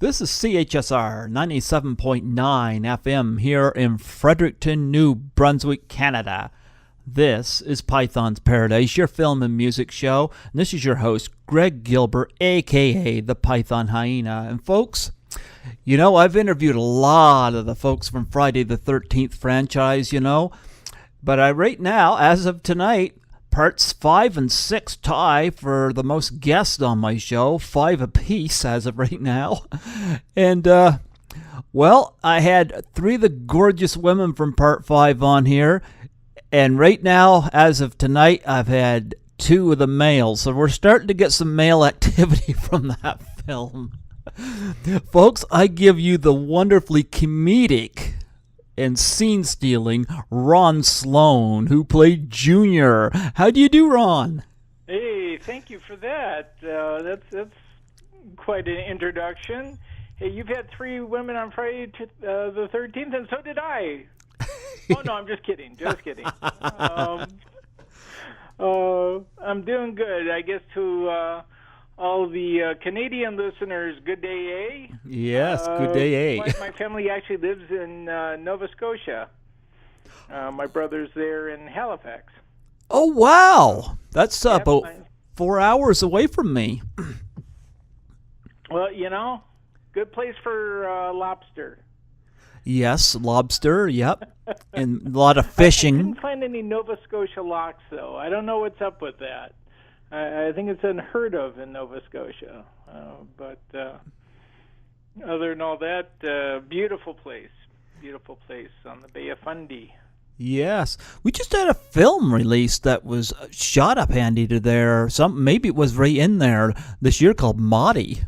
This is CHSR 97.9 FM here in Fredericton, New Brunswick, Canada. This is Python's Paradise, your film and music show. And this is your host, Greg Gilbert, a.k.a. the Python Hyena. And folks, you know, I've interviewed a lot of the folks from Friday the 13th franchise, you know. But right now, as of tonight, parts 5 and 6 tie for the most guests on my show, 5 apiece as of right now. And, well, I had 3 of the gorgeous women from part 5 on here. And right now, as of tonight, I've had 2 of the males. So we're starting to get some male activity from that film. Folks, I give you the wonderfully comedic and scene-stealing Ron Sloan, who played Junior. How do you do, Ron? Hey, thank you for that. That's quite an introduction. Hey, you've had 3 women on Friday the 13th, and so did I. Oh, no, I'm just kidding. Just kidding. I'm doing good. I guess to all the Canadian listeners, good day, eh? Yes, good day, eh? My family actually lives in Nova Scotia. My brother's there in Halifax. Oh, wow. That's about 4 hours away from me. Well, you know, good place for lobster. Yes, lobster, yep. And a lot of fishing. I couldn't find any Nova Scotia lox, though. I don't know what's up with that. I think it's unheard of in Nova Scotia. But other than all that, beautiful place. Beautiful place on the Bay of Fundy. Yes. We just had a film released that was shot up handy to there. Maybe it was right in there this year called Maudie.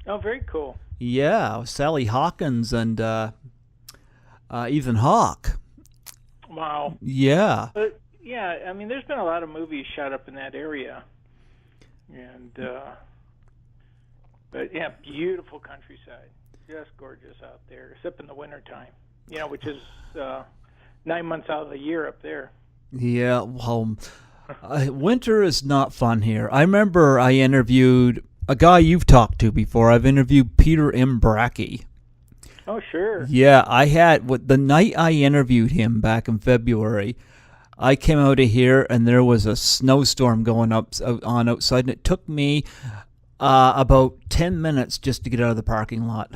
Oh, very cool. Yeah, Sally Hawkins and Ethan Hawke. Wow. Yeah. Yeah, I mean, there's been a lot of movies shot up in that area. And, but yeah, beautiful countryside. Just gorgeous out there, except in the wintertime, you know, which is 9 months out of the year up there. Yeah, well, winter is not fun here. I remember I interviewed a guy you've talked to before. I've interviewed Peter M. Brackey. Oh, sure. Yeah, I had, the night I interviewed him back in February, I came out of here and there was a snowstorm going on outside, and it took me about 10 minutes just to get out of the parking lot.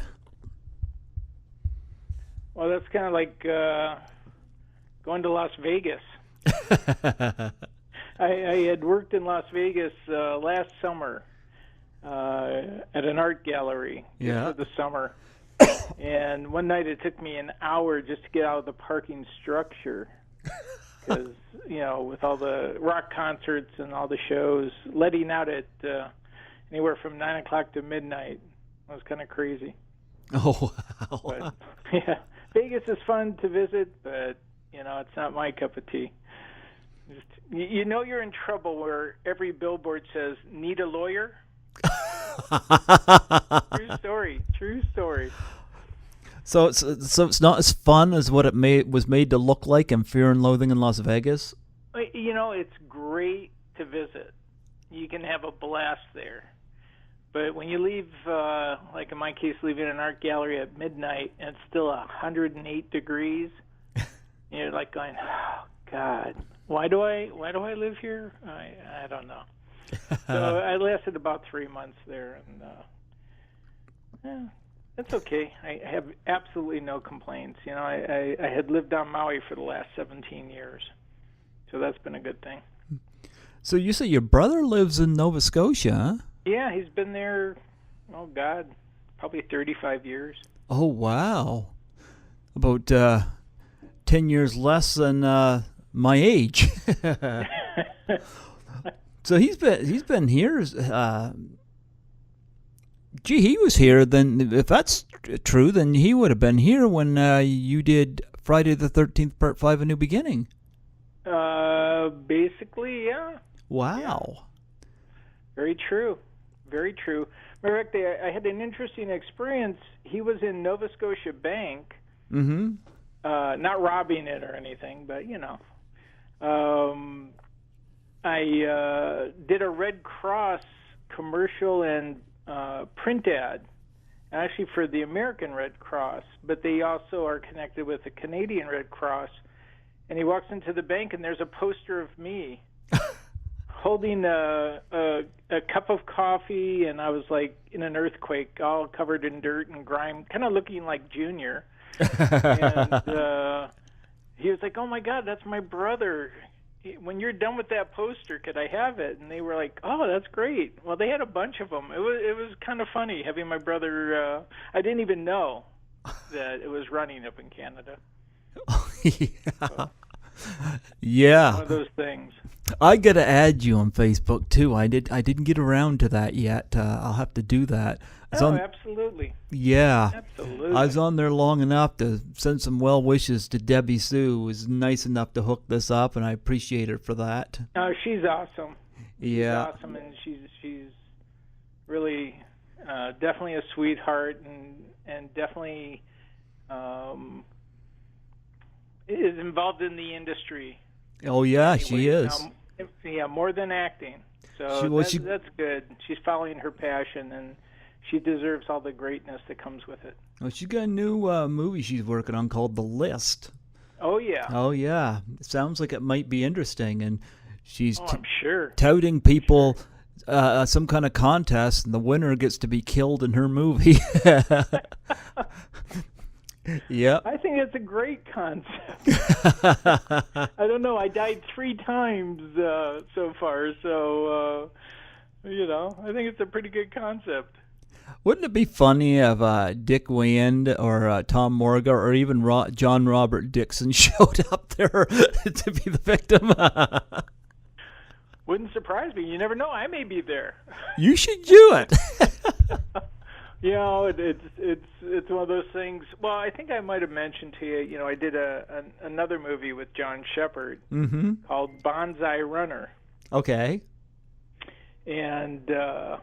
Well, that's kind of like going to Las Vegas. I had worked in Las Vegas last summer at an art gallery for the summer. And one night it took me an hour just to get out of the parking structure. Because, you know, with all the rock concerts and all the shows, letting out at anywhere from 9 o'clock to midnight, it was kind of crazy. Oh, wow. But, yeah, Vegas is fun to visit, but, you know, it's not my cup of tea. You know you're in trouble where every billboard says, need a lawyer? True story. So it's not as fun as what it was made to look like in Fear and Loathing in Las Vegas? You know, it's great to visit. You can have a blast there. But when you leave, like in my case, leaving an art gallery at midnight and it's still 108 degrees, you're like going, oh, God, why do I live here? I don't know. So I lasted about 3 months there, and that's okay. I have absolutely no complaints. You know, I had lived on Maui for the last 17 years, so that's been a good thing. So you say your brother lives in Nova Scotia, huh? Yeah, he's been there, oh, God, probably 35 years. Oh, wow. About 10 years less than my age. So he's been here. He was here. Then, if that's true, then he would have been here when you did Friday the 13th, Part 5: A New Beginning. Basically, yeah. Wow. Yeah. Very true. Very true. Matter of fact, I had an interesting experience. He was in Nova Scotia Bank. Mm-hmm. Not robbing it or anything, but you know. I did a Red Cross commercial and print ad actually for the American Red Cross, but they also are connected with the Canadian Red Cross. And he walks into the bank, and there's a poster of me holding a cup of coffee, and I was like in an earthquake, all covered in dirt and grime, kind of looking like Junior. And he was like, "Oh my God, that's my brother. When you're done with that poster, could I have it?" And they were like, "Oh, that's great." Well, they had a bunch of them. It was kind of funny having my brother. I didn't even know that it was running up in Canada. Yeah. Yeah. One of those things. I gotta add you on Facebook too. I didn't get around to that yet. I'll have to do that. Absolutely. Yeah. Absolutely. I was on there long enough to send some well wishes to Debi Sue, who was nice enough to hook this up, and I appreciate her for that. She's awesome. Yeah. She's awesome, and she's really definitely a sweetheart, and definitely is involved in the industry. Oh yeah, she is. Yeah, more than acting. So that's good. She's following her passion, and she deserves all the greatness that comes with it. Well, she's got a new movie she's working on called The List. Oh yeah. Oh yeah. It sounds like it might be interesting, and she's I'm sure touting people some kind of contest, and the winner gets to be killed in her movie. Yeah. I think it's a great concept. I don't know. I died 3 times so far, so I think it's a pretty good concept. Wouldn't it be funny if Dick Wayand or Tom Morga or even John Robert Dixon showed up there to be the victim? Wouldn't surprise me. You never know. I may be there. You should do it. It's one of those things. Well, I think I might have mentioned to you. I did another movie with John Shepard called Banzai Runner. Okay. And John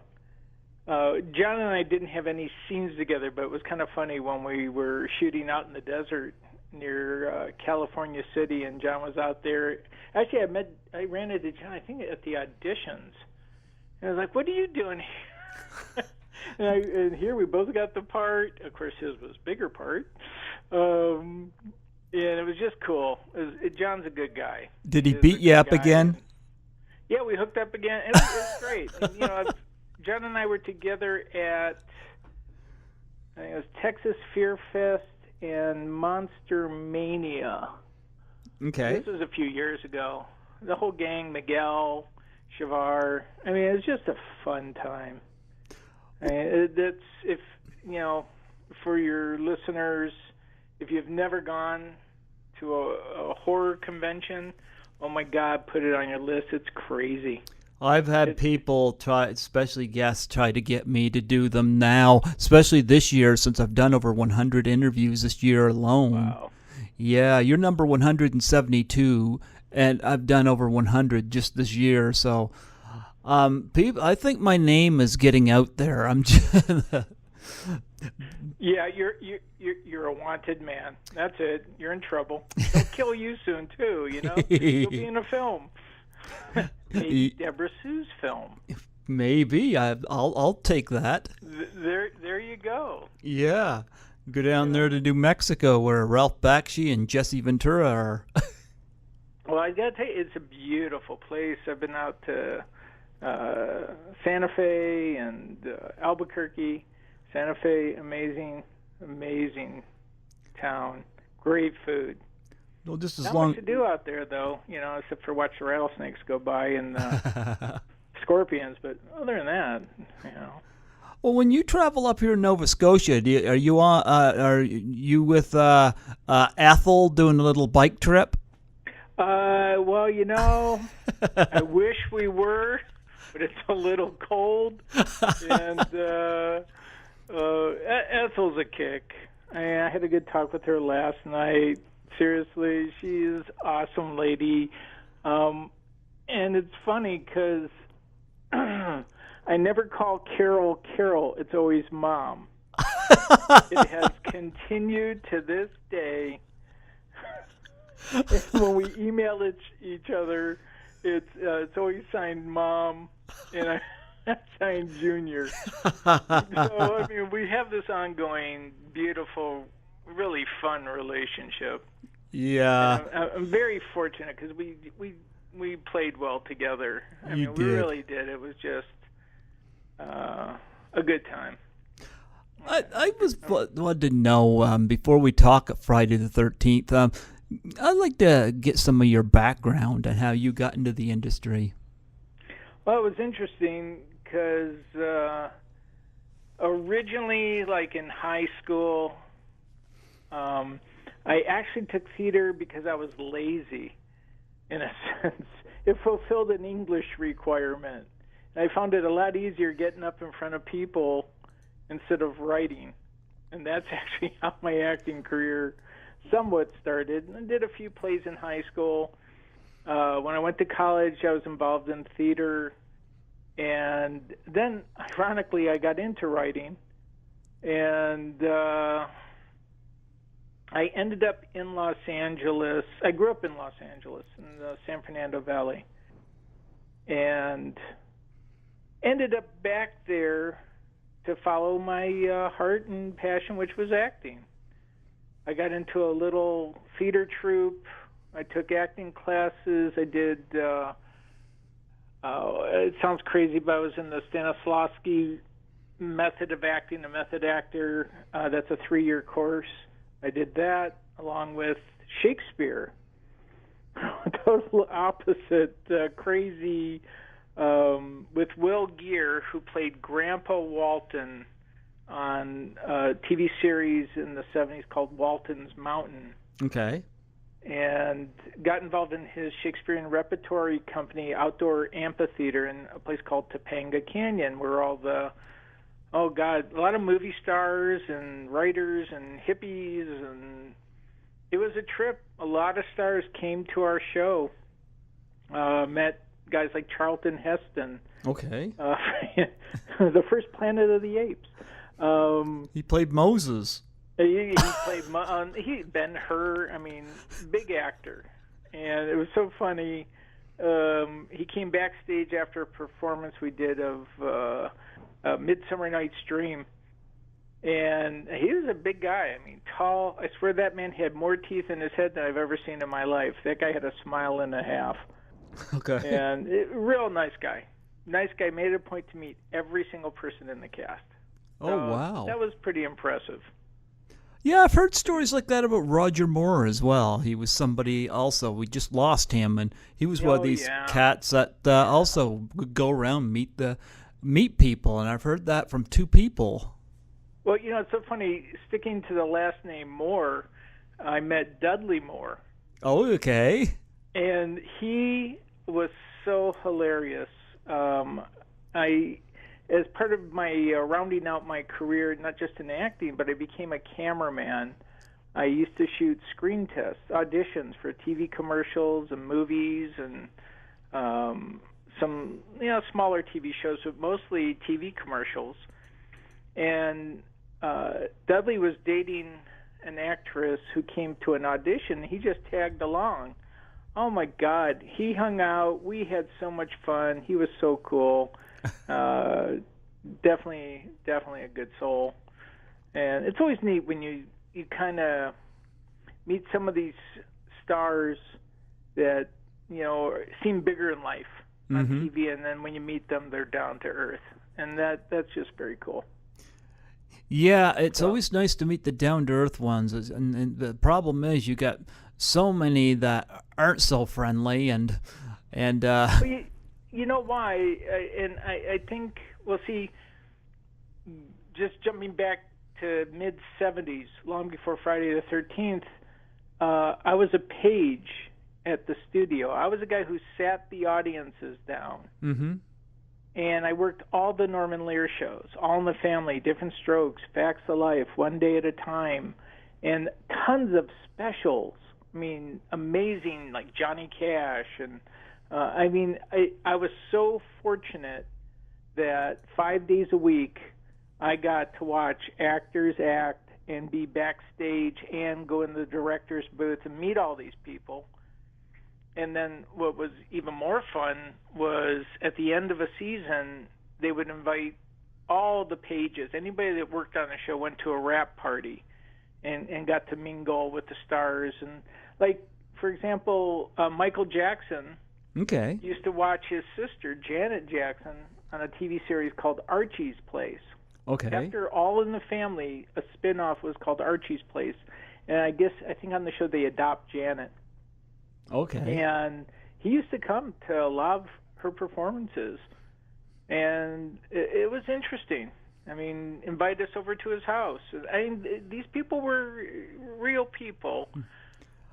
and I didn't have any scenes together, but it was kind of funny when we were shooting out in the desert near California City, and John was out there. Actually, I ran into John, I think, at the auditions. And I was like, "What are you doing here?" And here we both got the part. Of course, his was bigger part. And it was just cool. John's a good guy. Did he beat you up again? Yeah, we hooked up again. It was great. And, John and I were together at, I think it was Texas Fear Fest and Monster Mania. Okay. This was a few years ago. The whole gang, Miguel, Shavar. I mean, it was just a fun time. That's for your listeners, if you've never gone to a horror convention, oh my God, put it on your list. It's crazy. I've had people try, especially guests, try to get me to do them now, especially this year since I've done over 100 interviews this year alone. Wow. Yeah, you're number 172, and I've done over 100 just this year, so people, I think my name is getting out there. I'm just Yeah, you're a wanted man. That's it. You're in trouble. They'll kill you soon too. You'll be in a film. Maybe Deborah Sue's film. Maybe I'll take that. There you go. Yeah, go down there to New Mexico where Ralph Bakshi and Jesse Ventura are. Well, I gotta tell you, it's a beautiful place. I've been out to Santa Fe and Albuquerque. Santa Fe, amazing town. Great food. Well, just as Not long much to do out there, though, except for watch the rattlesnakes go by and scorpions. But other than that, Well, when you travel up here in Nova Scotia, are you with Ethel doing a little bike trip? Well, I wish we were, but it's a little cold, and Ethel's a kick. I had a good talk with her last night. Seriously, she's an awesome lady. And it's funny because I never call Carol Carol. It's always Mom. It has continued to this day. When we email each other, it's always signed Mom. And Stein Jr. So, I mean, we have this ongoing, beautiful, really fun relationship. Yeah. I'm very fortunate because we played well together. I mean, we did. really did. It was just a good time. I wanted to know, before we talk Friday the 13th, I'd like to get some of your background and how you got into the industry. Well, it was interesting because originally, like in high school, I actually took theater because I was lazy, in a sense. It fulfilled an English requirement. And I found it a lot easier getting up in front of people instead of writing. And that's actually how my acting career somewhat started. I did a few plays in high school. When I went to college, I was involved in theater. And then, ironically, I got into writing. And I ended up in Los Angeles. I grew up in Los Angeles, in the San Fernando Valley. And ended up back there to follow my heart and passion, which was acting. I got into a little theater troupe. I took acting classes. I did, it sounds crazy, but I was in the Stanislavski method of acting, a method actor. That's a 3-year course. I did that along with Shakespeare. Total opposite, crazy, with Will Geer, who played Grandpa Walton on a TV series in the 70s called Walton's Mountain. Okay. And got involved in his Shakespearean repertory company, Outdoor Amphitheater, in a place called Topanga Canyon, where all the, a lot of movie stars and writers and hippies, and it was a trip. A lot of stars came to our show. Met guys like Charlton Heston. Okay. The first Planet of the Apes. He played Moses. He played Ben-Hur. I mean, big actor. And it was so funny. He came backstage after a performance we did of Midsummer Night's Dream. And he was a big guy. I mean, tall. I swear that man had more teeth in his head than I've ever seen in my life. That guy had a smile and a half. Okay. And real nice guy. Nice guy. Made it a point to meet every single person in the cast. Oh, wow. That was pretty impressive. Yeah, I've heard stories like that about Roger Moore as well. He was somebody also. We just lost him, and he was one of these cats that also would go around meet people, and I've heard that from 2 people. Well, you know, it's so funny. Sticking to the last name Moore, I met Dudley Moore. Oh, okay. And he was so hilarious. As part of my rounding out my career, not just in acting, but I became a cameraman. I used to shoot screen tests, auditions for TV commercials and movies and some smaller TV shows, but mostly TV commercials. And Dudley was dating an actress who came to an audition. He just tagged along. Oh, my God. He hung out. We had so much fun. He was so cool. Definitely a good soul. And it's always neat when you kind of meet some of these stars that, seem bigger in life on TV, and then when you meet them, they're down to earth. And that's just very cool. Yeah, it's always nice to meet the down-to-earth ones. And the problem is you got so many that aren't so friendly, and well, you know why? I think, just jumping back to mid-'70s, long before Friday the 13th, I was a page at the studio. I was a guy who sat the audiences down. Mm-hmm. And I worked all the Norman Lear shows, All in the Family, Different Strokes, Facts of Life, One Day at a Time, and tons of specials. I mean, amazing, like Johnny Cash. And I was so fortunate that 5 days a week I got to watch actors act and be backstage and go in the director's booth and meet all these people. And then what was even more fun was at the end of a season, they would invite all the pages. Anybody that worked on the show went to a wrap party and got to mingle with the stars. And like, for example, Michael Jackson used to watch his sister, Janet Jackson, on a TV series called Archie's Place. Okay. After All in the Family, a spin-off was called Archie's Place. And I think on the show they adopt Janet. Okay. And he used to come to a lot of her performances. And it was interesting. I mean, invite us over to his house. I mean, these people were real people.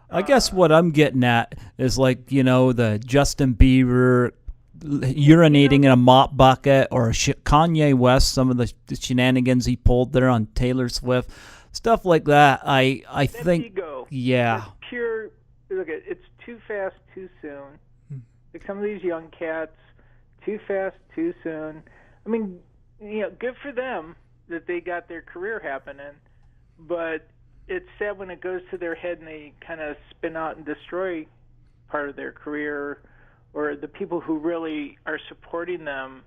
I guess what I'm getting at is like, the Justin Bieber urinating in a mop bucket, or Kanye West, some of the shenanigans he pulled there on Taylor Swift, stuff like that. I That's think, ego. yeah. It's pure, look, it's too fast, too soon. Like some of these young cats, too fast, too soon. I mean, good for them that they got their career happening, but it's sad when it goes to their head and they kind of spin out and destroy part of their career, or the people who really are supporting them.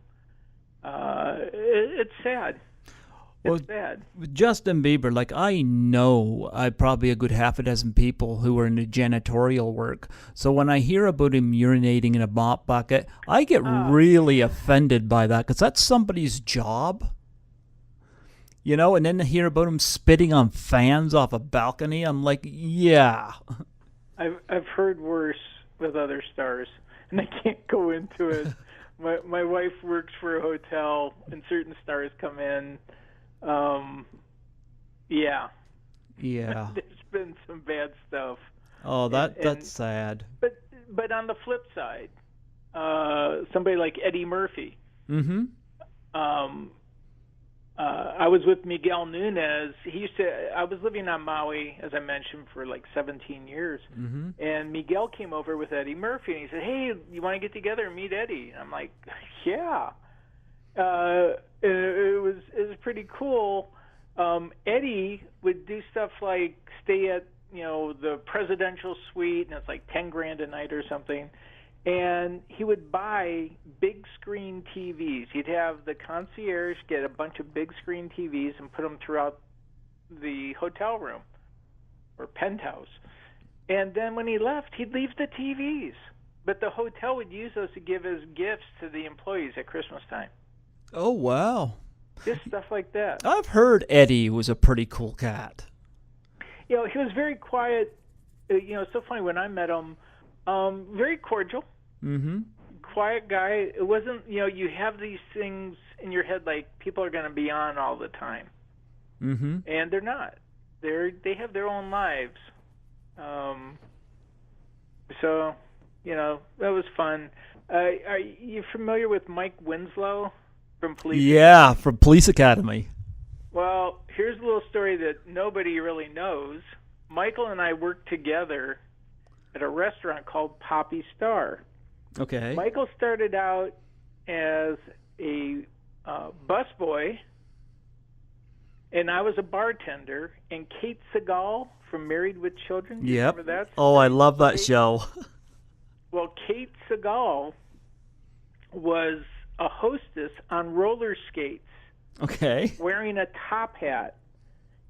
It's sad. It's sad. With Justin Bieber, like, I know probably a good half a dozen people who are in the janitorial work. So when I hear about him urinating in a mop bucket, I get really offended by that, because that's somebody's job. And then to hear about him spitting on fans off a balcony, I'm like, yeah. I've heard worse with other stars, and I can't go into it. My wife works for a hotel, and certain stars come in. Yeah. There's been some bad stuff. Oh, that's sad. But on the flip side, somebody like Eddie Murphy. Mm-hmm. I was with Miguel Nunez. I was living on Maui, as I mentioned, for like 17 years. Mm-hmm. And Miguel came over with Eddie Murphy, and he said, "Hey, you want to get together and meet Eddie?" And I'm like, "Yeah." It was pretty cool. Eddie would do stuff like stay at the presidential suite, and it's like $10,000 a night or something. And he would buy big screen TVs. He'd have the concierge get a bunch of big screen TVs and put them throughout the hotel room or penthouse. And then when he left, he'd leave the TVs. But the hotel would use those to give as gifts to the employees at Christmas time. Oh, wow. Just stuff like that. I've heard Eddie was a pretty cool cat. He was very quiet. It's so funny when I met him. Very cordial, quiet guy. It wasn't, you have these things in your head like people are going to be on all the time, and they're not. They have their own lives. So, that was fun. Are you familiar with Mike Winslow from Police? Yeah, from Police Academy. Well, here's a little story that nobody really knows. Michael and I worked together at a restaurant called Poppy Star. Okay. Michael started out as a busboy, and I was a bartender. And Kate Segal from Married with Children. Do you remember that? Oh, I love that show. Well, Kate Segal was a hostess on roller skates. Okay. Wearing a top hat.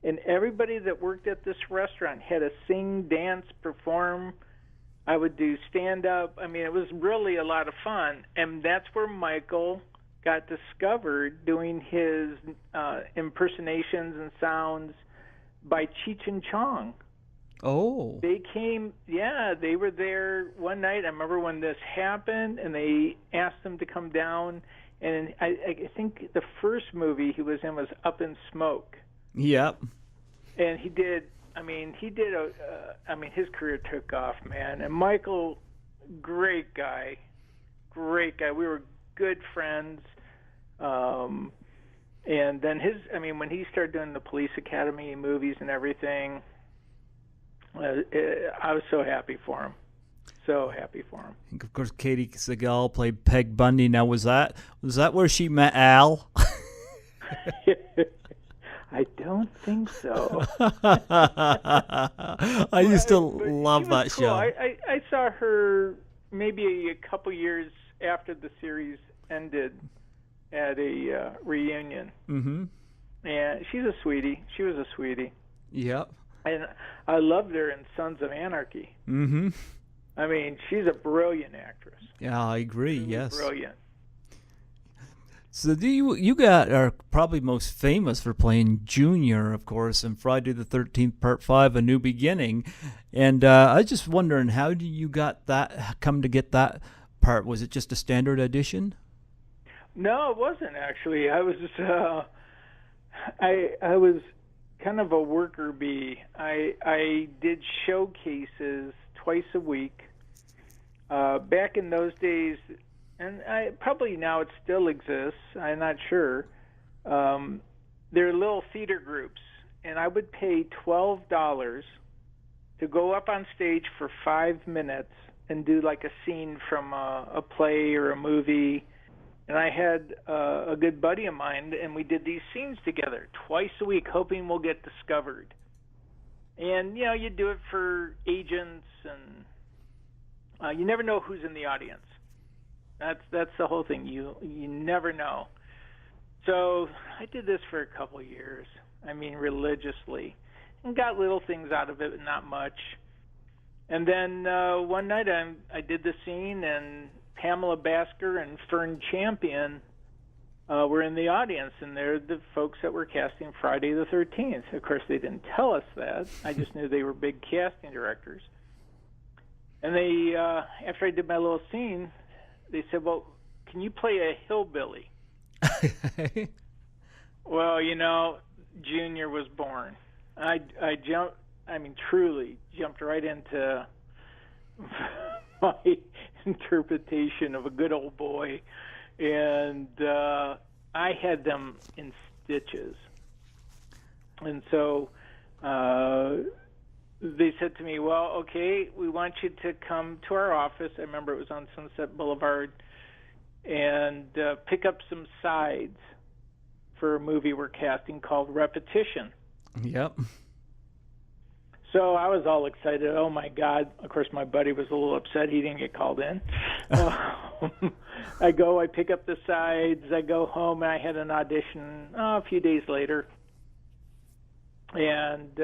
And everybody that worked at this restaurant had to sing, dance, perform. I would do stand-up. I mean, it was really a lot of fun. And that's where Michael got discovered doing his impersonations and sounds by Cheech and Chong. Oh. They were there one night. I remember when this happened, and they asked him to come down. And I think the first movie he was in was Up in Smoke. Yep. And he did his career took off, man. And Michael, great guy. We were good friends. And then when he started doing the Police Academy movies and everything, I was so happy for him. So happy for him. And of course, Katie Segal played Peg Bundy. Now, was that where she met Al? I don't think so. I used to love that cool. show. I saw her maybe a couple years after the series ended. at a reunion. Mm-hmm. And she's a sweetie. She was a sweetie. Yep. And I loved her in Sons of Anarchy. Mm-hmm. I mean, she's a brilliant actress. Yeah, I agree. Really yes. Brilliant. So you are probably most famous for playing Junior, of course, in Friday the 13th, Part 5, A New Beginning. And I was just wondering, how did you come to get that part? Was it just a standard audition? No, it wasn't actually. I was I was kind of a worker bee. I did showcases twice a week. Back in those days, and probably now it still exists, I'm not sure. There are little theater groups, and I would pay $12 to go up on stage for 5 minutes and do like a scene from a play or a movie. And I had a good buddy of mine, and we did these scenes together twice a week, hoping we'll get discovered. And, you know, you do it for agents, and you never know who's in the audience. That's the whole thing. You never know. So I did this for a couple of years. I mean, religiously, and got little things out of it, but not much. And then one night I did the scene, and Pamela Basker and Fern Champion were in the audience, and they're the folks that were casting Friday the 13th. Of course, they didn't tell us that. I just knew they were big casting directors. And they, after I did my little scene, they said, "Well, can you play a hillbilly?" Well, you know, Junior was born. I jumped. I mean, truly jumped right into my interpretation of a good old boy, and I had them in stitches. And so they said to me, "Well, okay, we want you to come to our office." I remember it was on Sunset Boulevard, and pick up some sides for a movie we're casting called Repetition. Yep. So I was all excited. Oh, my God. Of course, my buddy was a little upset he didn't get called in. I pick up the sides, I go home, and I had an audition a few days later. And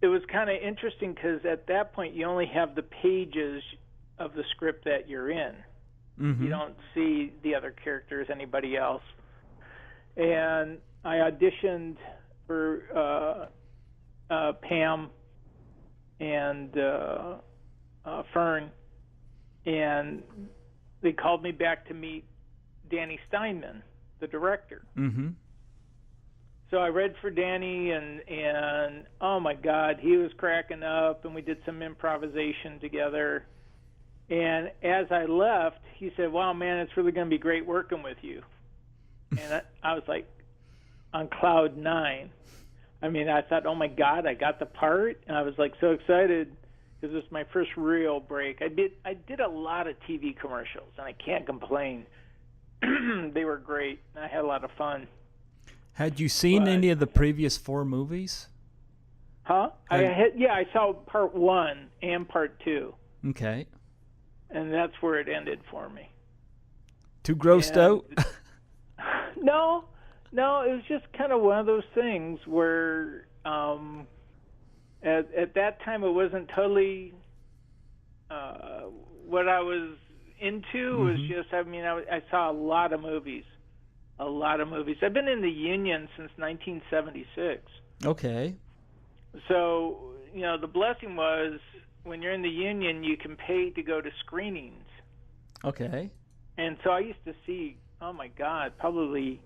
it was kind of interesting because at that point you only have the pages of the script that you're in. Mm-hmm. You don't see the other characters, anybody else. And I auditioned for Pam and Fern, and they called me back to meet Danny Steinmann, the director. Mm-hmm. So I read for Danny, and oh my God, he was cracking up, and we did some improvisation together. And as I left, he said, "Wow, man, it's really going to be great working with you." And I was like on cloud 9. I mean, I thought, oh my God, I got the part, and I was like so excited because this was my first real break. I did a lot of TV commercials, and I can't complain. They were great, and I had a lot of fun. Had you seen any of the previous 4 movies? Huh? I saw part 1 and part 2. Okay. And that's where it ended for me. Too grossed out? No, it was just kind of one of those things where at that time it wasn't totally what I was into. Mm-hmm. Was just, I mean, I saw a lot of movies. I've been in the union since 1976. Okay. So, you know, the blessing was when you're in the union, you can pay to go to screenings. Okay. And so I used to see, oh my God, probably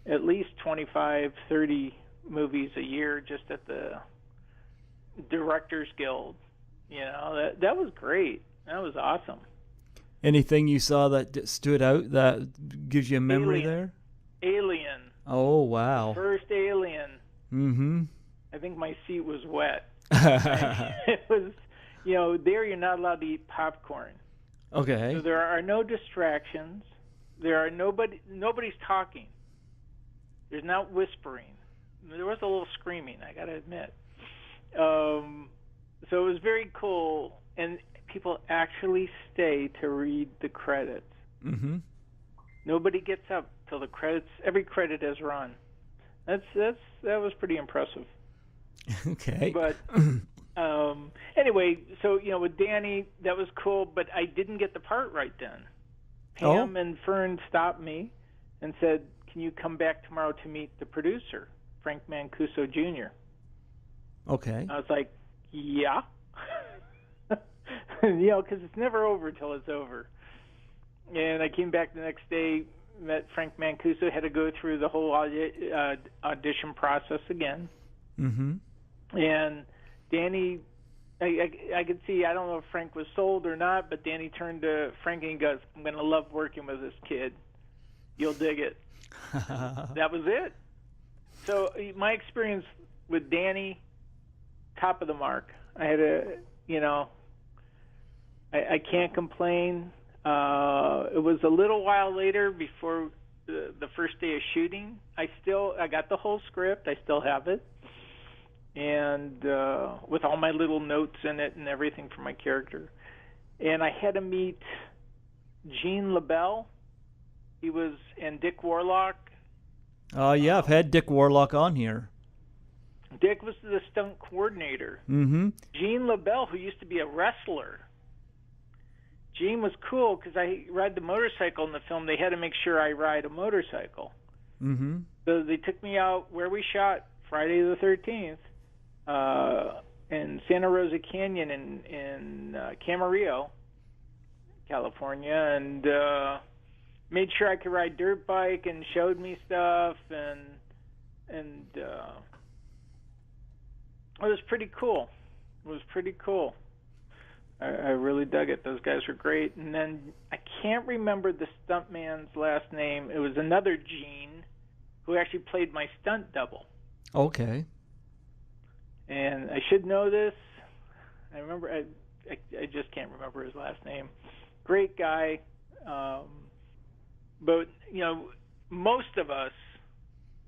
at least 25, 30 movies a year just at the Directors Guild. You know, that was great. That was awesome. Anything you saw that stood out that gives you a memory there? Alien. Oh, wow. The first Alien. Mm-hmm. I think my seat was wet. It was, you know, there you're not allowed to eat popcorn. Okay. So there are no distractions. There are nobody's talking. There's not whispering. There was a little screaming, I got to admit. So it was very cool, and people actually stay to read the credits. Mm-hmm. Nobody gets up till the credits. Every credit has run. That was pretty impressive. Okay. But anyway, so with Danny, that was cool. But I didn't get the part right then. Pam and Fern stopped me and said, "Can you come back tomorrow to meet the producer, Frank Mancuso Jr.?" Okay. I was like, "Yeah," because it's never over till it's over. And I came back the next day, met Frank Mancuso, had to go through the whole audition process again. Mm-hmm. And Danny, I could see, I don't know if Frank was sold or not, but Danny turned to Frank and he goes, "I'm going to love working with this kid. You'll dig it." That was it. So my experience with Danny, top of the mark. I had I can't complain. It was a little while later before the first day of shooting. I got the whole script. I still have it. And with all my little notes in it and everything for my character. And I had to meet Gene LaBelle. He was and Dick Warlock. Yeah, I've had Dick Warlock on here. Dick was the stunt coordinator. Mm-hmm. Gene LaBelle, who used to be a wrestler. Gene was cool because I ride the motorcycle in the film. They had to make sure I ride a motorcycle. Mm-hmm. So they took me out where we shot Friday the 13th in Santa Rosa Canyon in Camarillo, California, and made sure I could ride dirt bike and showed me stuff, and it was pretty cool. I really dug it. Those guys were great. And then I can't remember the stuntman's last name. It was another Gene who actually played my stunt double. Okay. And I should know this. I remember. I just can't remember his last name. Great guy. But most of us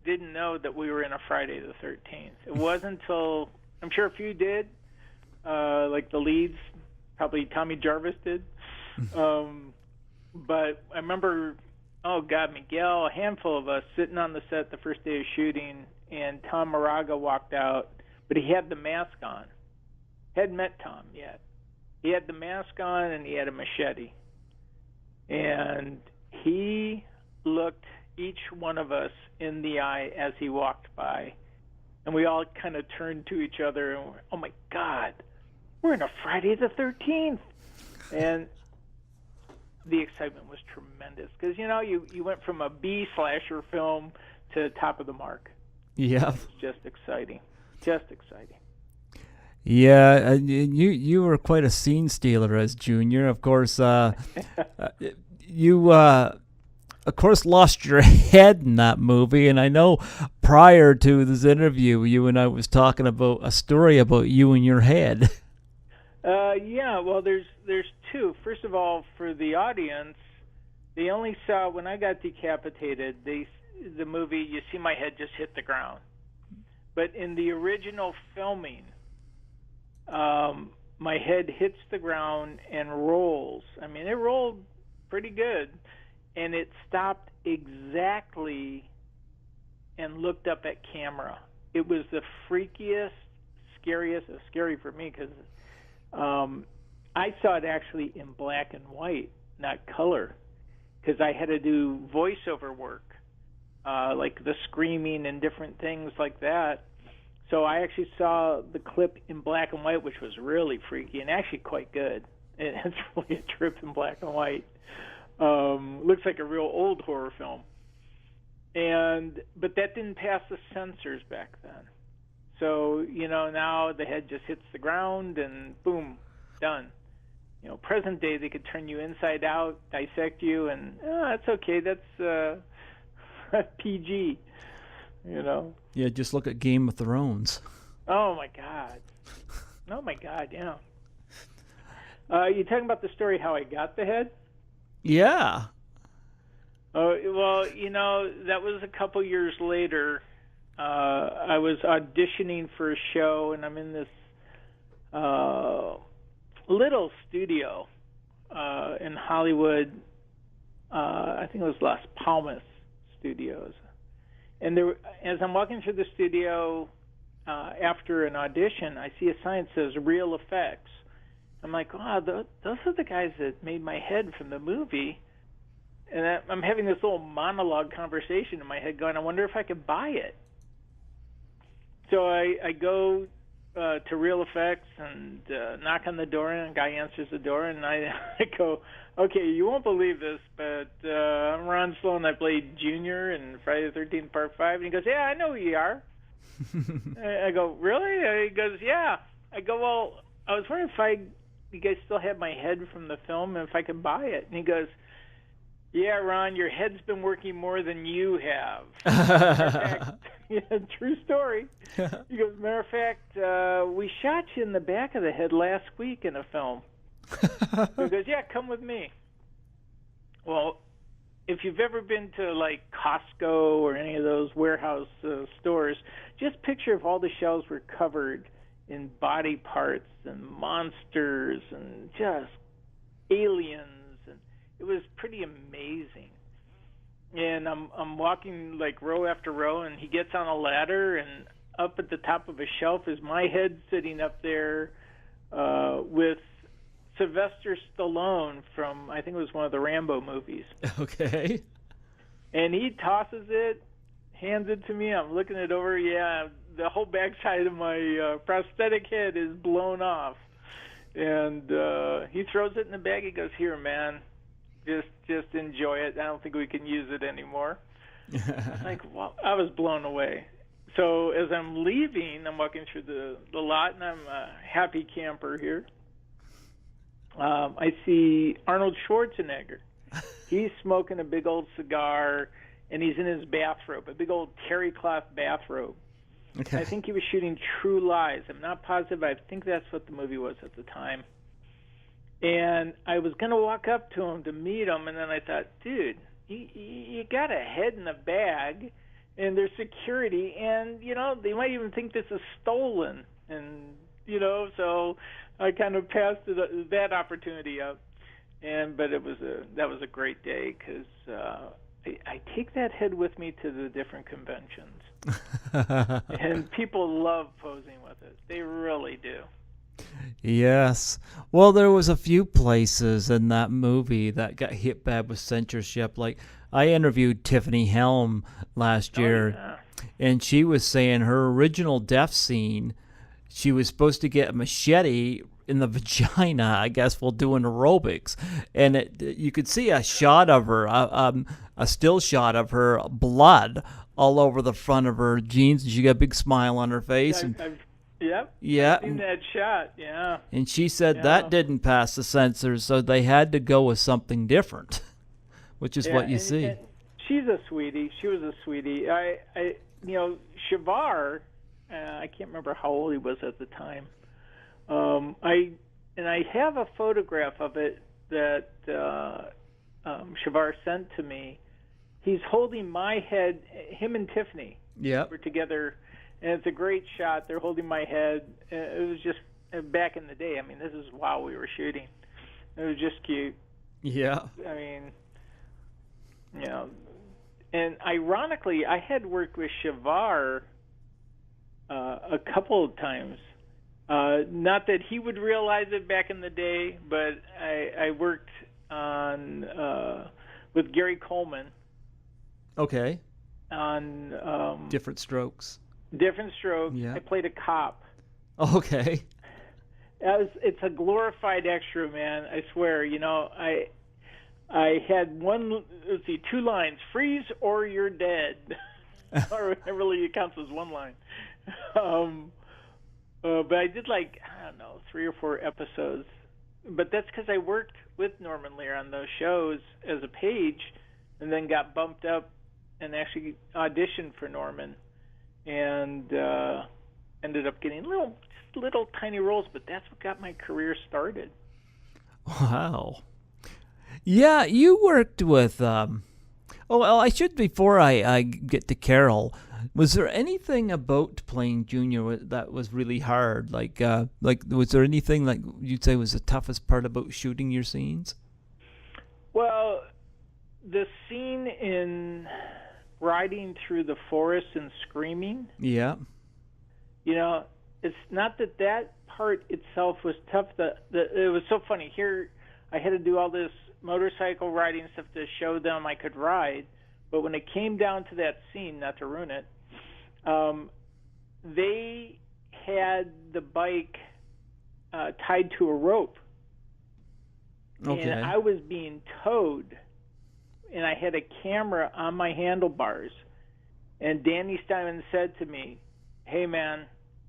didn't know that we were in a Friday the 13th. It wasn't until, I'm sure a few did, like the leads. Probably Tommy Jarvis did. But I remember, Miguel, a handful of us sitting on the set the first day of shooting, and Tom Moraga walked out, but he had the mask on. Hadn't met Tom yet. He had the mask on and he had a machete. And he looked each one of us in the eye as he walked by. And we all kind of turned to each other and went, "Oh my God, we're in a Friday the 13th. And the excitement was tremendous because, you went from a B slasher film to top of the mark. Yeah. It's just exciting. Just exciting. Yeah, you were quite a scene stealer as Junior. Of course, you of course lost your head in that movie, and I know prior to this interview, you and I was talking about a story about you and your head. Yeah, well, there's two. First of all, for the audience, they only saw when I got decapitated. The movie, you see my head just hit the ground. But in the original filming, my head hits the ground and rolls. I mean, it rolled pretty good, and it stopped exactly and looked up at camera. It was the freakiest, scariest. Scary for me because I saw it actually in black and white, not color, because I had to do voiceover work, like the screaming and different things like that. So I actually saw the clip in black and white, which was really freaky and actually quite good. It's really a trip in black and white. Looks like a real old horror film. But that didn't pass the censors back then. So, now the head just hits the ground and boom, done. Present day, they could turn you inside out, dissect you, and that's okay. That's PG, Yeah, just look at Game of Thrones. Oh, my God. Yeah. You talking about the story how I got the head? Yeah. Oh, well, that was a couple years later. I was auditioning for a show, and I'm in this little studio in Hollywood I think it was Las Palmas Studios. And there, as I'm walking through the studio after an audition, I see a sign that says Real Effects. I'm like, wow, those are the guys that made my head from the movie. And I'm having this little monologue conversation in my head going, I wonder if I could buy it. So I go to Real Effects and knock on the door, and a guy answers the door, and I go, okay, you won't believe this, but I'm Ron Sloan. I played Junior in Friday the 13th Part 5. And he goes, yeah, I know who you are. I go, really? He goes, yeah. I go, well, I was wondering if you guys still have my head from the film and if I could buy it. And he goes, yeah, Ron, your head's been working more than you have. Fact, yeah, true story. He goes, matter of fact, we shot you in the back of the head last week in a film. He goes, yeah, come with me. Well, if you've ever been to like Costco or any of those warehouse stores, just picture if all the shelves were covered in body parts and monsters and just aliens. It was pretty amazing. And I'm walking like row after row, and he gets on a ladder, and up at the top of a shelf is my head sitting up there with Sylvester Stallone from, I think it was one of the Rambo movies. Okay. And he tosses it, hands it to me. I'm looking it over. Yeah, the whole backside of my prosthetic head is blown off. And he throws it in the bag. He goes, here, man. Just enjoy it. I don't think we can use it anymore. I was like, well, I was blown away. So as I'm leaving, I'm walking through the lot, and I'm a happy camper here. I see Arnold Schwarzenegger. He's smoking a big old cigar, and he's in his bathrobe, a big old terry cloth bathrobe. Okay. I think he was shooting True Lies. I'm not positive. I think that's what the movie was at the time. And I was going to walk up to him to meet him, and then I thought, dude, you got a head in a bag, and there's security, and, you know, they might even think this is stolen. And, you know, so I kind of passed that opportunity up. But that was a great day because I take that head with me to the different conventions. And people love posing with it. They really do. Yes. Well, there was a few places in that movie that got hit bad with censorship. Like, I interviewed Tiffany Helm last year, and she was saying her original death scene, she was supposed to get a machete in the vagina, I guess, while doing aerobics. And you could see a shot of her, a still shot of her blood all over the front of her jeans, and she got a big smile on her face. Yep. Yeah. I've seen that shot. Yeah. And she said that didn't pass the censors, so they had to go with something different, which is what you see. And she's a sweetie. She was a sweetie. Shavar, I can't remember how old he was at the time. I have a photograph of it that Shavar sent to me. He's holding my head. Him and Tiffany were together. And it's a great shot. They're holding my head. It was just back in the day. I mean, this is while we were shooting. It was just cute. Yeah. I mean, you know, and ironically, I had worked with Shavar a couple of times. Not that he would realize it back in the day, but I worked on with Gary Coleman. Okay. On Different Strokes. Different Stroke. Yeah. I played a cop. Okay. It's a glorified extra, man. I swear. You know, I had two lines: freeze or you're dead. Or really, it counts as one line. But I did 3 or 4 episodes. But that's because I worked with Norman Lear on those shows as a page, and then got bumped up and actually auditioned for Norman. And ended up getting little tiny roles, but that's what got my career started. Wow. Yeah, you worked with. Before I get to Carol, was there anything about playing Junior that was really hard? Like was there anything like you'd say was the toughest part about shooting your scenes? Well, the scene in riding through the forest and screaming. Yeah. It's not that part itself was tough. It was so funny. Here, I had to do all this motorcycle riding stuff to show them I could ride. But when it came down to that scene, not to ruin it, they had the bike tied to a rope. Okay. And I was being towed. And I had a camera on my handlebars. And Danny Steinmann said to me, "Hey, man,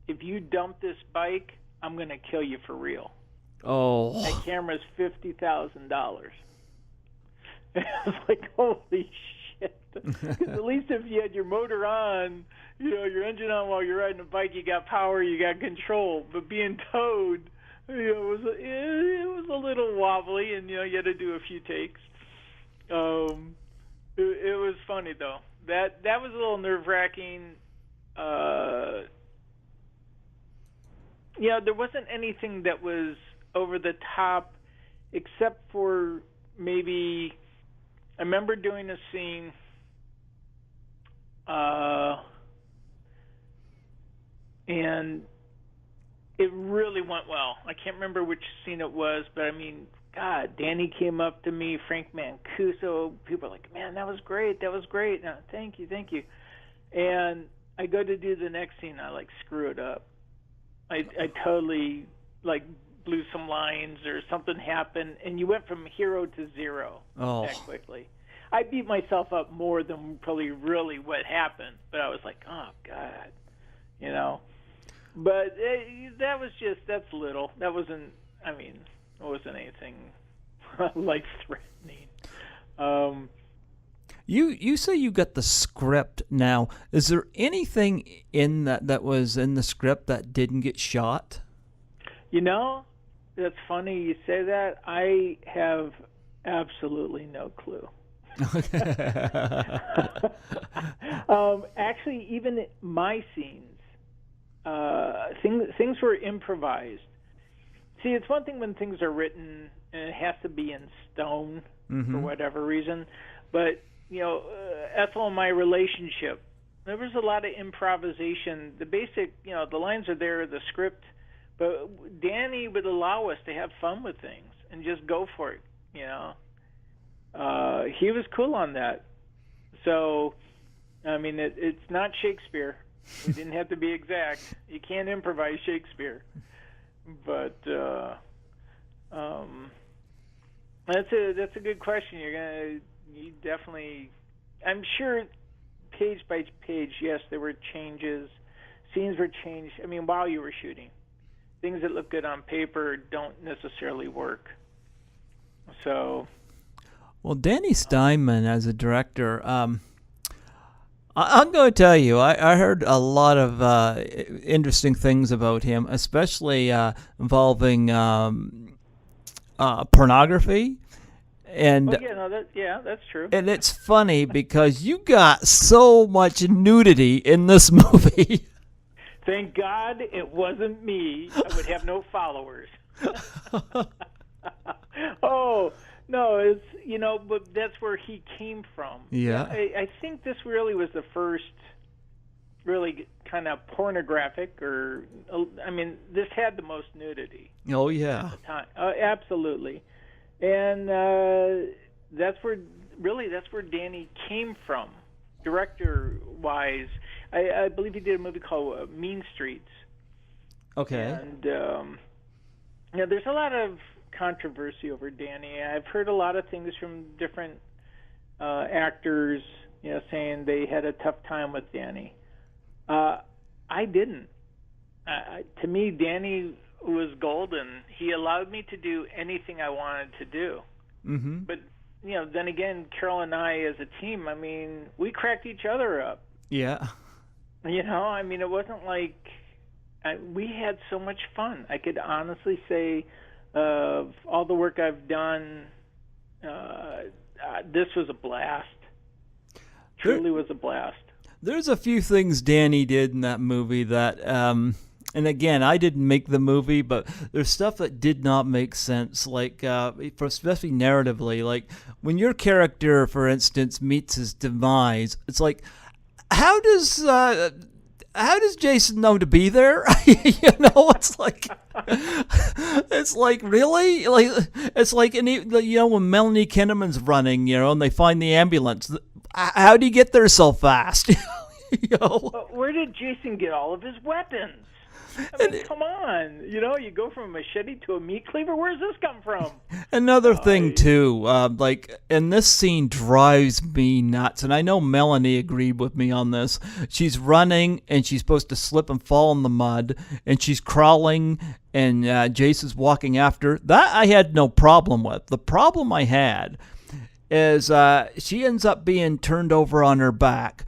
if you dump this bike, I'm going to kill you for real." Oh. That camera's $50,000. I was like, holy shit. Because at least if you had your motor on, your engine on while you're riding a bike, you got power, you got control. But being towed, it was a little wobbly, and you had to do a few takes. It was funny though. That was a little nerve-wracking. There wasn't anything that was over the top, except for maybe I remember doing a scene. And it really went well. I can't remember which scene it was, but I mean, God, Danny came up to me, Frank Mancuso. People were like, "Man, that was great. That was great." No, thank you. And I go to do the next scene. I screw it up. I totally blew some lines or something happened, and you went from hero to zero that quickly. I beat myself up more than probably really what happened, but I was like, oh God, But that's little. That wasn't. I mean, it wasn't anything life-threatening. You say you got the script now. Is there anything in that was in the script that didn't get shot? That's funny you say that. I have absolutely no clue. Actually, even my scenes, things were improvised. See, it's one thing when things are written and it has to be in stone for whatever reason, but Ethel and my relationship, there was a lot of improvisation. The basic, the lines are there, the script, but Danny would allow us to have fun with things and just go for it, He was cool on that. So, I mean, it's not Shakespeare. We didn't have to be exact. You can't improvise Shakespeare. But that's a good question. You definitely, I'm sure, page by page, yes, there were changes. Scenes were changed. I mean, while you were shooting, things that look good on paper don't necessarily work. So, well, Danny Steinmann as a director, I'm going to tell you, I heard a lot of interesting things about him, especially involving pornography. And that's true. And it's funny because you got so much nudity in this movie. Thank God it wasn't me. I would have no followers. Oh, no, it's, but that's where he came from. Yeah. I think this really was the first really kind of pornographic, this had the most nudity. Oh, yeah. At the time. Absolutely. And that's where Danny came from, director-wise. I believe he did a movie called Mean Streets. Okay. And there's a lot of controversy over Danny. I've heard a lot of things from different actors, saying they had a tough time with Danny. I didn't. To me, Danny was golden. He allowed me to do anything I wanted to do. Mm-hmm. But then again, Carol and I, as a team, we cracked each other up. Yeah. It wasn't like we had so much fun. I could honestly say, of all the work I've done, this was a blast. Truly was a blast. There's a few things Danny did in that movie that And again, I didn't make the movie, but there's stuff that did not make sense, like especially narratively. Like when your character, for instance, meets his demise, it's like, how does Jason know to be there? It's like really, like it's like when Melanie Kinnaman's running, and they find the ambulance. How do you get there so fast? Where did Jason get all of his weapons? I mean, come on. You go from a machete to a meat cleaver. Where's this come from? Another thing, too, and this scene drives me nuts, and I know Melanie agreed with me on this. She's running, and she's supposed to slip and fall in the mud, and she's crawling, and Jason's walking after. That I had no problem with. The problem I had is she ends up being turned over on her back.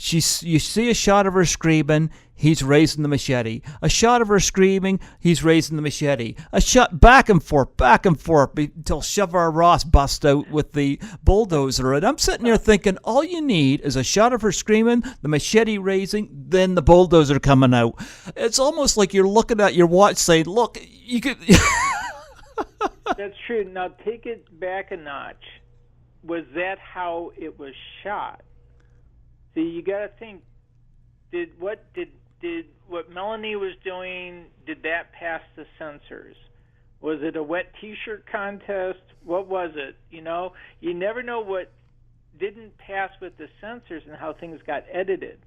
You see a shot of her screaming, he's raising the machete. A shot of her screaming, he's raising the machete. A shot back and forth, until Shavar Ross busts out with the bulldozer. And I'm sitting there thinking, all you need is a shot of her screaming, the machete raising, then the bulldozer coming out. It's almost like you're looking at your watch saying, look, you could... That's true. Now take it back a notch. Was that how it was shot? See, you got to think. Did what Melanie was doing? Did that pass the censors? Was it a wet T-shirt contest? What was it? You never know what didn't pass with the censors and how things got edited.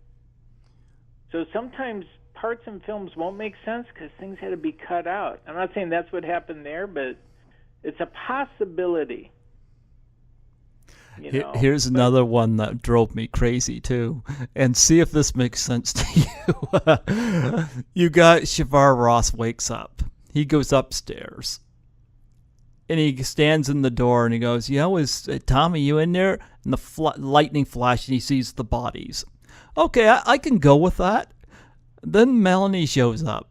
So sometimes parts in films won't make sense because things had to be cut out. I'm not saying that's what happened there, but it's a possibility. Here's another one that drove me crazy too, and see if this makes sense to you. You got Shavar Ross wakes up. He goes upstairs, and he stands in the door, and he goes, "Is Tommy, you in there?" And the lightning flash, and he sees the bodies. Okay, I can go with that. Then Melanie shows up,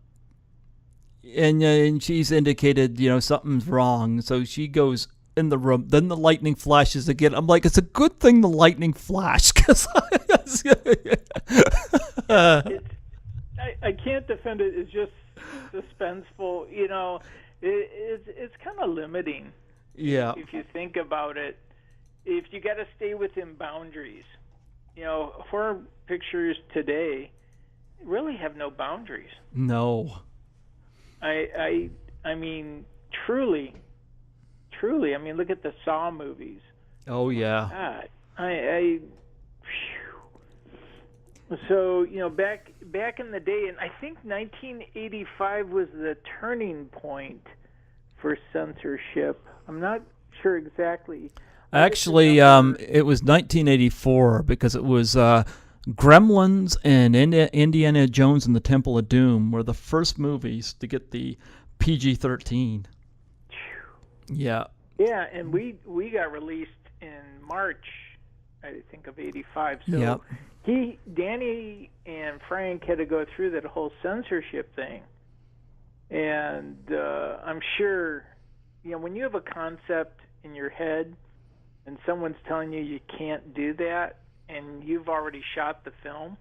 and she's indicated, something's wrong, so she goes in the room. Then the lightning flashes again. I'm like, it's a good thing the lightning flashed, because I can't defend it. It's just suspenseful. It's kind of limiting. Yeah. If you think about it, if you got to stay within boundaries, horror pictures today really have no boundaries. No. I mean, truly. I mean, look at the Saw movies. Oh yeah. God, So back in the day, and I think 1985 was the turning point for censorship. I'm not sure exactly. Actually, it was 1984 because it was Gremlins and Indiana Jones and the Temple of Doom were the first movies to get the PG-13. Yeah. Yeah, and we got released in March, I think, of '85. So yep. Danny and Frank had to go through that whole censorship thing, and I'm sure, when you have a concept in your head, and someone's telling you can't do that, and you've already shot the film,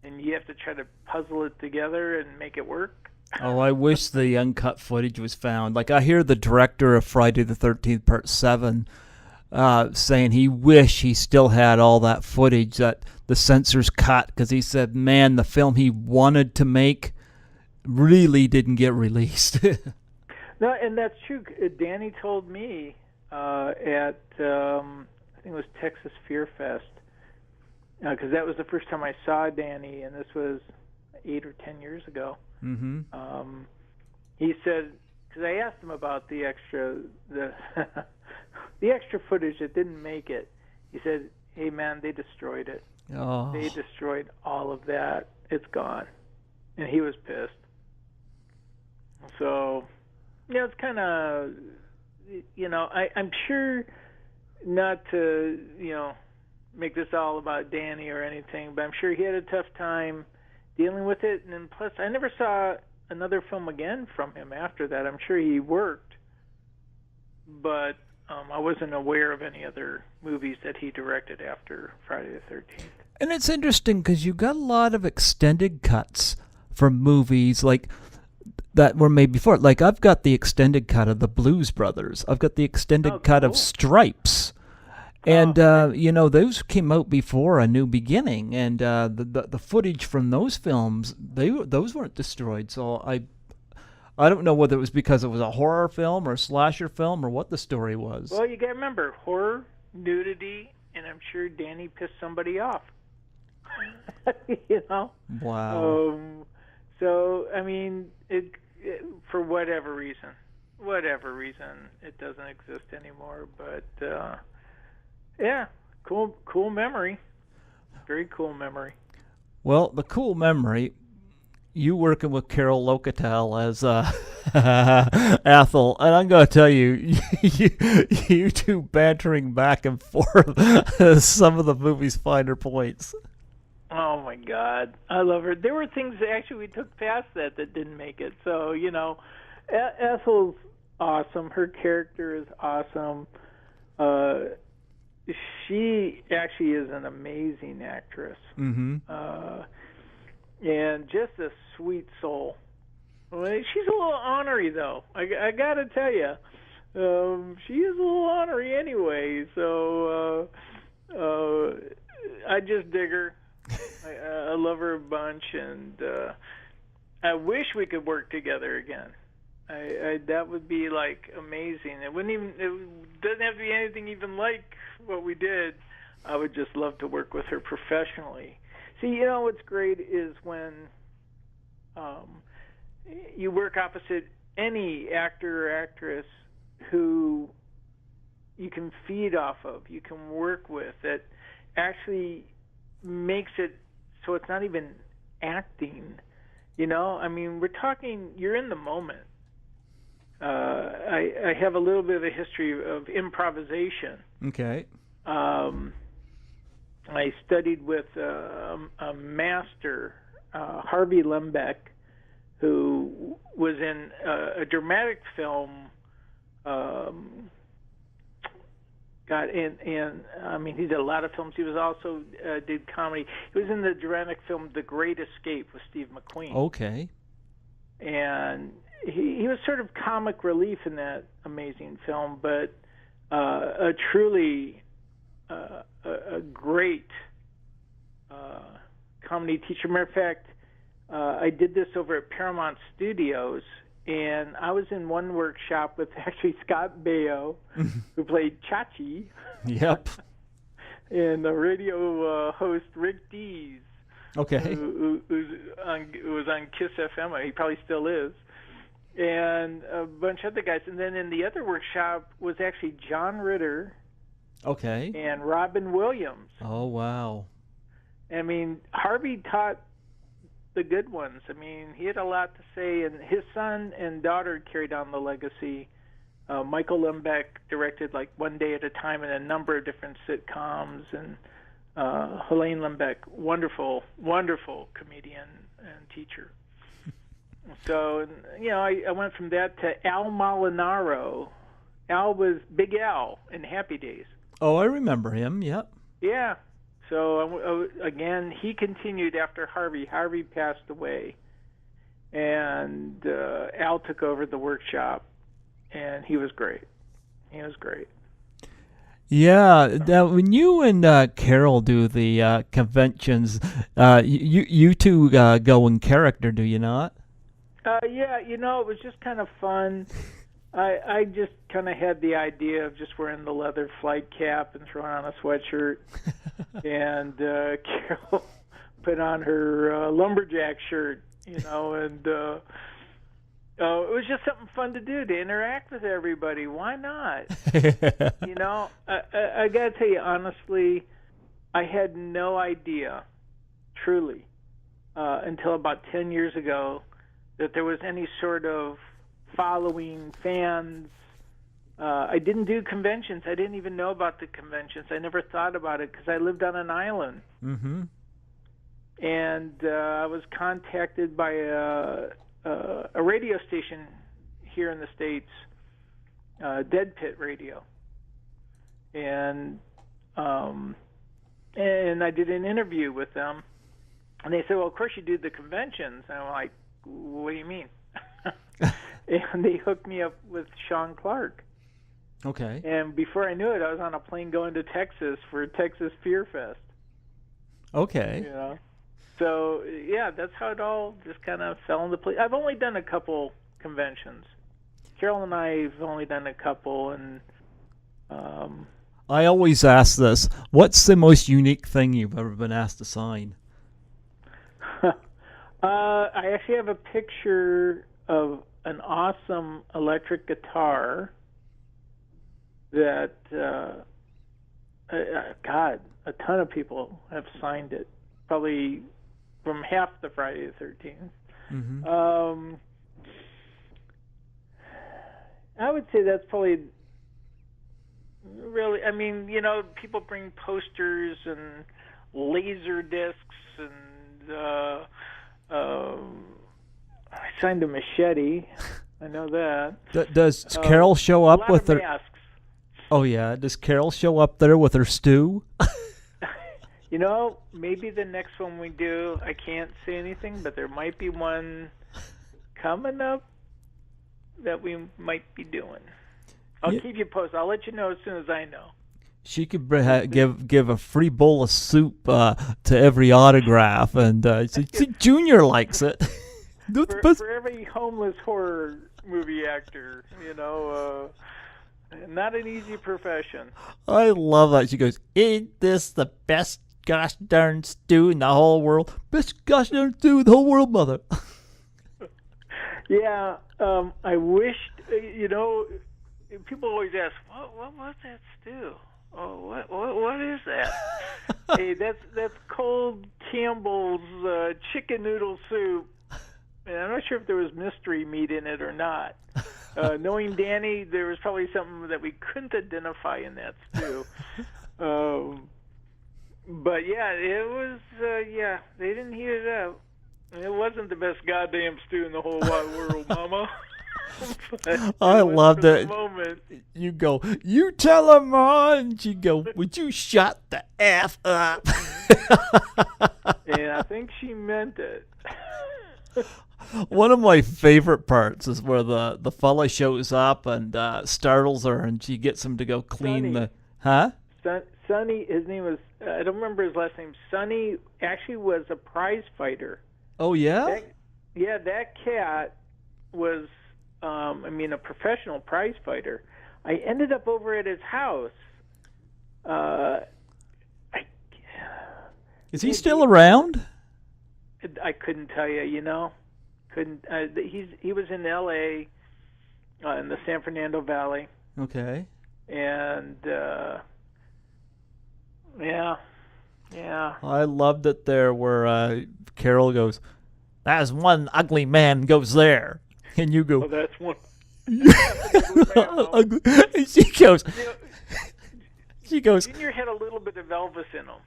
and you have to try to puzzle it together and make it work. Oh, I wish the uncut footage was found. Like, I hear the director of Friday the 13th Part 7 saying he wished he still had all that footage that the censors cut, because he said, man, the film he wanted to make really didn't get released. No, and that's true. Danny told me at, I think it was Texas Fear Fest, because that was the first time I saw Danny, and this was 8 or 10 years ago. Mm-hmm. He said, because I asked him about the extra footage that didn't make it. He said, "Hey man, they destroyed it. Oh. They destroyed all of that. It's gone," and he was pissed. So, it's kind of, I'm sure not to, make this all about Danny or anything, but I'm sure he had a tough time dealing with it. And then plus, I never saw another film again from him after that. I'm sure he worked, but I wasn't aware of any other movies that he directed after Friday the 13th. And it's interesting because you got a lot of extended cuts for movies like that were made before. Like, I've got the extended cut of the Blues Brothers. I've got the extended cut of Stripes. And, those came out before A New Beginning. And the footage from those films, those weren't destroyed. So I don't know whether it was because it was a horror film or a slasher film or what the story was. Well, you got to remember, horror, nudity, and I'm sure Danny pissed somebody off. Wow. So, I mean, it for whatever reason, it doesn't exist anymore. But, yeah, cool memory. Very cool memory. Well, the cool memory, you working with Carol Locatel as Ethel, and I'm going to tell you, you two bantering back and forth some of the movie's finer points. Oh, my God. I love her. There were things that actually we took past that didn't make it. So, Ethel's awesome. Her character is awesome. She actually is an amazing actress. Mm-hmm. And just a sweet soul. Well, she's a little ornery, though. I got to tell you. She is a little ornery anyway. So I just dig her. I love her a bunch, and I wish we could work together again. That would be like amazing. It doesn't have to be anything even like what we did. I would just love to work with her professionally. See, what's great is when you work opposite any actor or actress who you can feed off of, you can work with, that actually makes it so it's not even acting. I mean, we're talking, you're in the moment. I have a little bit of a history of improvisation. Okay. I studied with a master, Harvey Lembeck, who was in a dramatic film. And I mean, he did a lot of films. He was also did comedy. He was in the dramatic film The Great Escape with Steve McQueen. Okay. And he was sort of comic relief in that amazing film, but a truly a great comedy teacher. Matter of fact, I did this over at Paramount Studios, and I was in one workshop with actually Scott Baio, who played Chachi. Yep. And the radio host Rick Dees. Okay. Who was on Kiss FM. He probably still is. And a bunch of other guys. And then in the other workshop was actually John Ritter. Okay. And Robin Williams. Oh, wow. I mean, Harvey taught the good ones. I mean, he had a lot to say, and his son and daughter carried on the legacy. Michael Lembeck directed like One Day at a Time in a number of different sitcoms, and Helene Lembeck, wonderful, wonderful comedian and teacher. So, I went from that to Al Molinaro. Al was Big Al in Happy Days. Oh, I remember him, yep. Yeah. So, again, he continued after Harvey. Harvey passed away, and Al took over the workshop, and he was great. Yeah, now when you and Carol do the conventions, you two go in character, do you not? Yeah, it was just kind of fun. I just kind of had the idea of just wearing the leather flight cap and throwing on a sweatshirt, and Carol put on her lumberjack shirt, and it was just something fun to do, to interact with everybody. Why not? I got to tell you honestly, I had no idea, truly, until about 10 years ago, that there was any sort of following, fans. I didn't do conventions. I didn't even know about the conventions. I never thought about it because I lived on an island. Mm-hmm. And I was contacted by a radio station here in the States, Dead Pit Radio. And I did an interview with them. And they said, well, of course you do the conventions. And I'm like, what do you mean? And they hooked me up with Sean Clark. Okay. And before I knew it, I was on a plane going to Texas for Texas Fear Fest. Okay. You know? So, yeah, that's how it all just kind of fell into place. I've only done a couple conventions. Carol and I have only done a couple, and I always ask this: what's the most unique thing you've ever been asked to sign? I actually have a picture of an awesome electric guitar that, God, a ton of people have signed it, probably from half the Friday the 13th. Mm-hmm. I would say that's probably really, I mean, you know, people bring posters and laser discs, and I signed a machete. I know that. Does Carol show up with her masks? Oh yeah, does Carol show up there with her stew? You know, maybe the next one we do, I can't say anything, but there might be one coming up that we might be doing. I'll keep you posted. I'll let you know as soon as I know. She could give a free bowl of soup to every autograph, and Junior likes it. for every homeless horror movie actor, you know, not an easy profession. I love that. She goes, "Ain't this the best gosh darn stew in the whole world? Best gosh darn stew in the whole world, mother." Yeah, I wished, you know, people always ask, what's that stew? Oh, what is that? Hey, that's Cold Campbell's chicken noodle soup. And I'm not sure if there was mystery meat in it or not. Knowing Danny, there was probably something that we couldn't identify in that stew. But yeah, it was, they didn't heat it up. It wasn't the best goddamn stew in the whole wide world, Mama. I love that. You go, you tell him, and you go, would you shut the F up? And I think she meant it. One of my favorite parts is where the fella shows up and startles her, and she gets him to go clean Sonny. Sonny, his name was, I don't remember his last name. Sonny actually was a prize fighter. Oh, yeah? That cat was, a professional prize fighter. I ended up over at his house. Is he still around? I couldn't tell you, you know. He was in L.A., in the San Fernando Valley. Okay. And, yeah. I loved it there where Carol goes, "That's one ugly man goes there." And you go, "Oh, that's one." And she goes, Junior had a little bit of Elvis in him.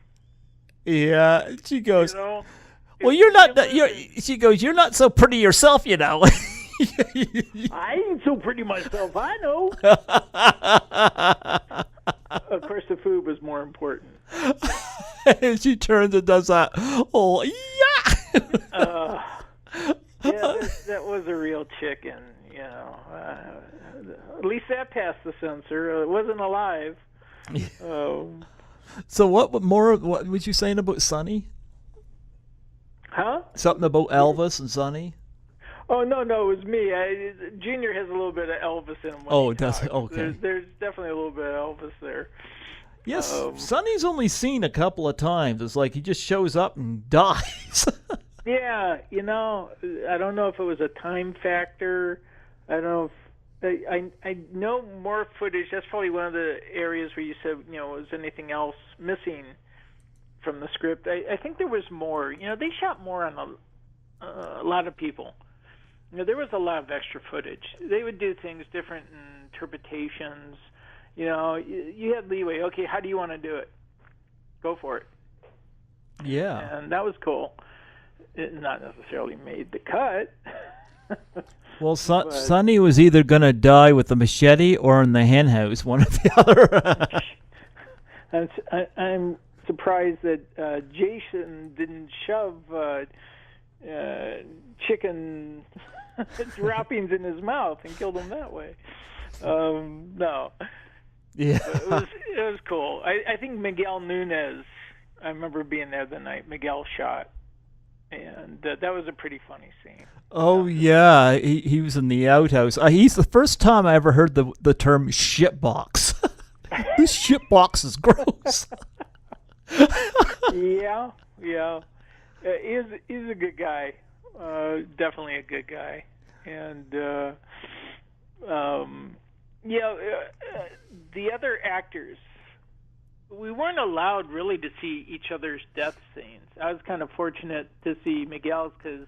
Yeah, she goes, you know, "Well, you're not. She goes, "You're not so pretty yourself, you know." I ain't so pretty myself, I know. Of course, the food was more important. And she turns and does that. Oh, yeah. That was a real chicken, you know. At least that passed the censor. It wasn't alive. So what was you saying about Sonny? Huh? Something about Elvis and Sonny? Oh, no, it was me. Junior has a little bit of Elvis in him. Oh, does it? Okay. There's definitely a little bit of Elvis there. Yes, Sonny's only seen a couple of times. It's like he just shows up and dies. Yeah, you know, I don't know if it was a time factor. I don't know if I know more footage. That's probably one of the areas where you said, you know, was anything else missing from the script? I think there was more. You know, they shot more on a lot of people. You know, there was a lot of extra footage. They would do things different interpretations. You know, you had leeway. Okay, how do you want to do it? Go for it. Yeah. And that was cool. It not necessarily made the cut. Well, Sonny was either going to die with the machete or in the hen house, one or the other. I'm surprised that Jason didn't shove chicken droppings in his mouth and killed him that way. No. Yeah. It was cool. I think Miguel Nunez, I remember being there the night Miguel shot, and that was a pretty funny scene. Oh, yeah. He was in the outhouse. He's the first time I ever heard the term shitbox. This shitbox is gross. Yeah. He's a good guy. Definitely a good guy. And, the other actors, we weren't allowed really to see each other's death scenes. I was kind of fortunate to see Miguel's because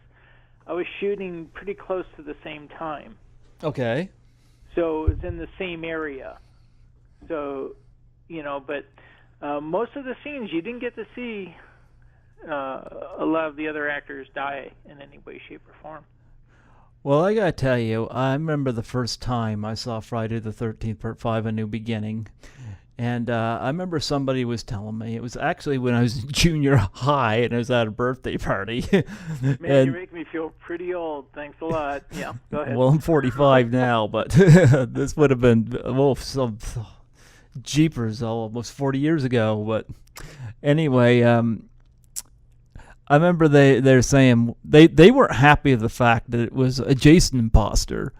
I was shooting pretty close to the same time. Okay. So it was in the same area. So, but most of the scenes you didn't get to see a lot of the other actors die in any way, shape, or form. Well, I gotta tell you, I remember the first time I saw Friday the 13th Part 5, A New Beginning. And I remember somebody was telling me, it was actually when I was in junior high and I was at a birthday party. Man, you make me feel pretty old. Thanks a lot. Yeah, go ahead. Well, I'm 45 now, but this would have been, some jeepers, almost 40 years ago. But anyway, I remember they're saying they weren't happy with the fact that it was a Jason imposter.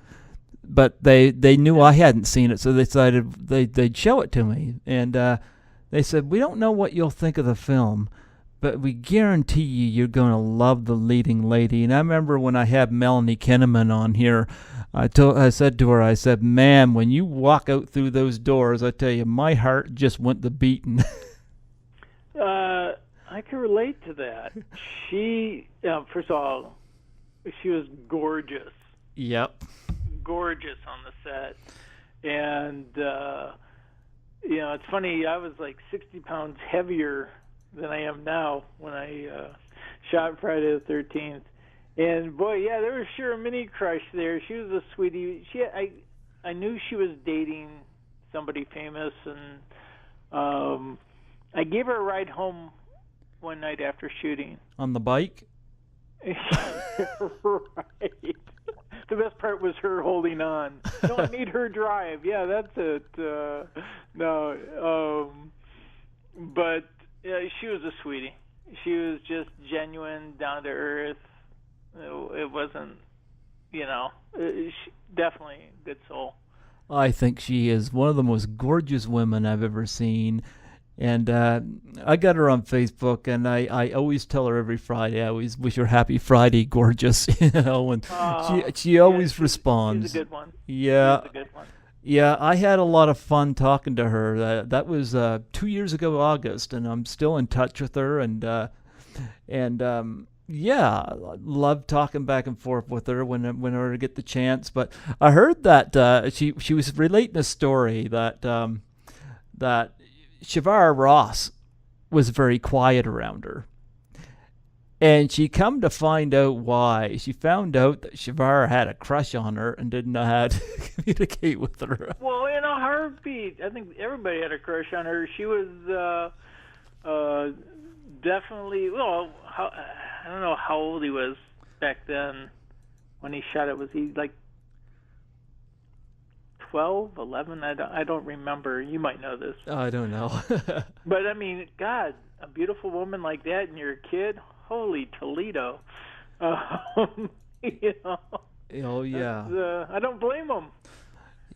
But they knew I hadn't seen it, so they decided they'd show it to me. And they said, we don't know what you'll think of the film, but we guarantee you're going to love the leading lady. And I remember when I had Melanie Kinnaman on here, I said to her, man, when you walk out through those doors, I tell you, my heart just went to beating. I can relate to that. She, first of all, she was gorgeous. Yep. Gorgeous on the set, and it's funny, I was like 60 pounds heavier than I am now when I shot Friday the 13th, and boy, yeah, there was sure a mini crush there. She was a sweetie. I knew she was dating somebody famous, and I gave her a ride home one night after shooting. On the bike? Right. The best part was her holding on. No, I made her drive. Yeah, that's it. But yeah, she was a sweetie. She was just genuine, down to earth. It wasn't, definitely a good soul. I think she is one of the most gorgeous women I've ever seen. And I got her on Facebook, and I always tell her every Friday, I always wish her happy Friday, gorgeous, and she always responds. She's a good one. Yeah. She's a good one. Yeah, I had a lot of fun talking to her. That was 2 years ago, August, and I'm still in touch with her, and love talking back and forth with her whenever I get the chance. But I heard that she was relating a story that Shavar Ross was very quiet around her. And she come to find out why. She found out that Shavar had a crush on her and didn't know how to communicate with her. Well, in a heartbeat. I think everybody had a crush on her. She was definitely, I don't know how old he was back then when he shot it. Was he like 12, 11? I don't remember. You might know this. I don't know. But I mean, God, a beautiful woman like that and you're a kid, holy Toledo. Oh yeah. I don't blame them.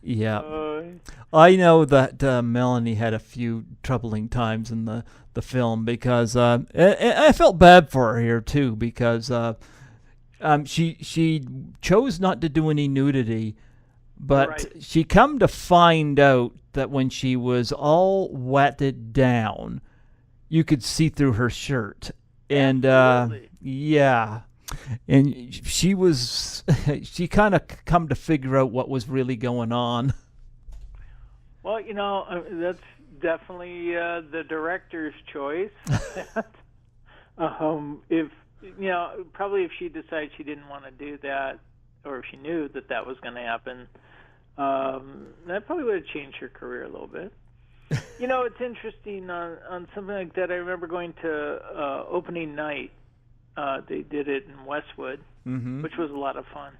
Yeah. I know that Melanie had a few troubling times in the film because I felt bad for her here too because she chose not to do any nudity. But right. She come to find out that when she was all wetted down, you could see through her shirt. And yeah. And she kind of come to figure out what was really going on. Well, that's definitely the director's choice. Probably if she decided she didn't want to do that, or if she knew that was going to happen, that probably would have changed her career a little bit. You know, it's interesting on something like that. I remember going to opening night. They did it in Westwood, which was a lot of fun.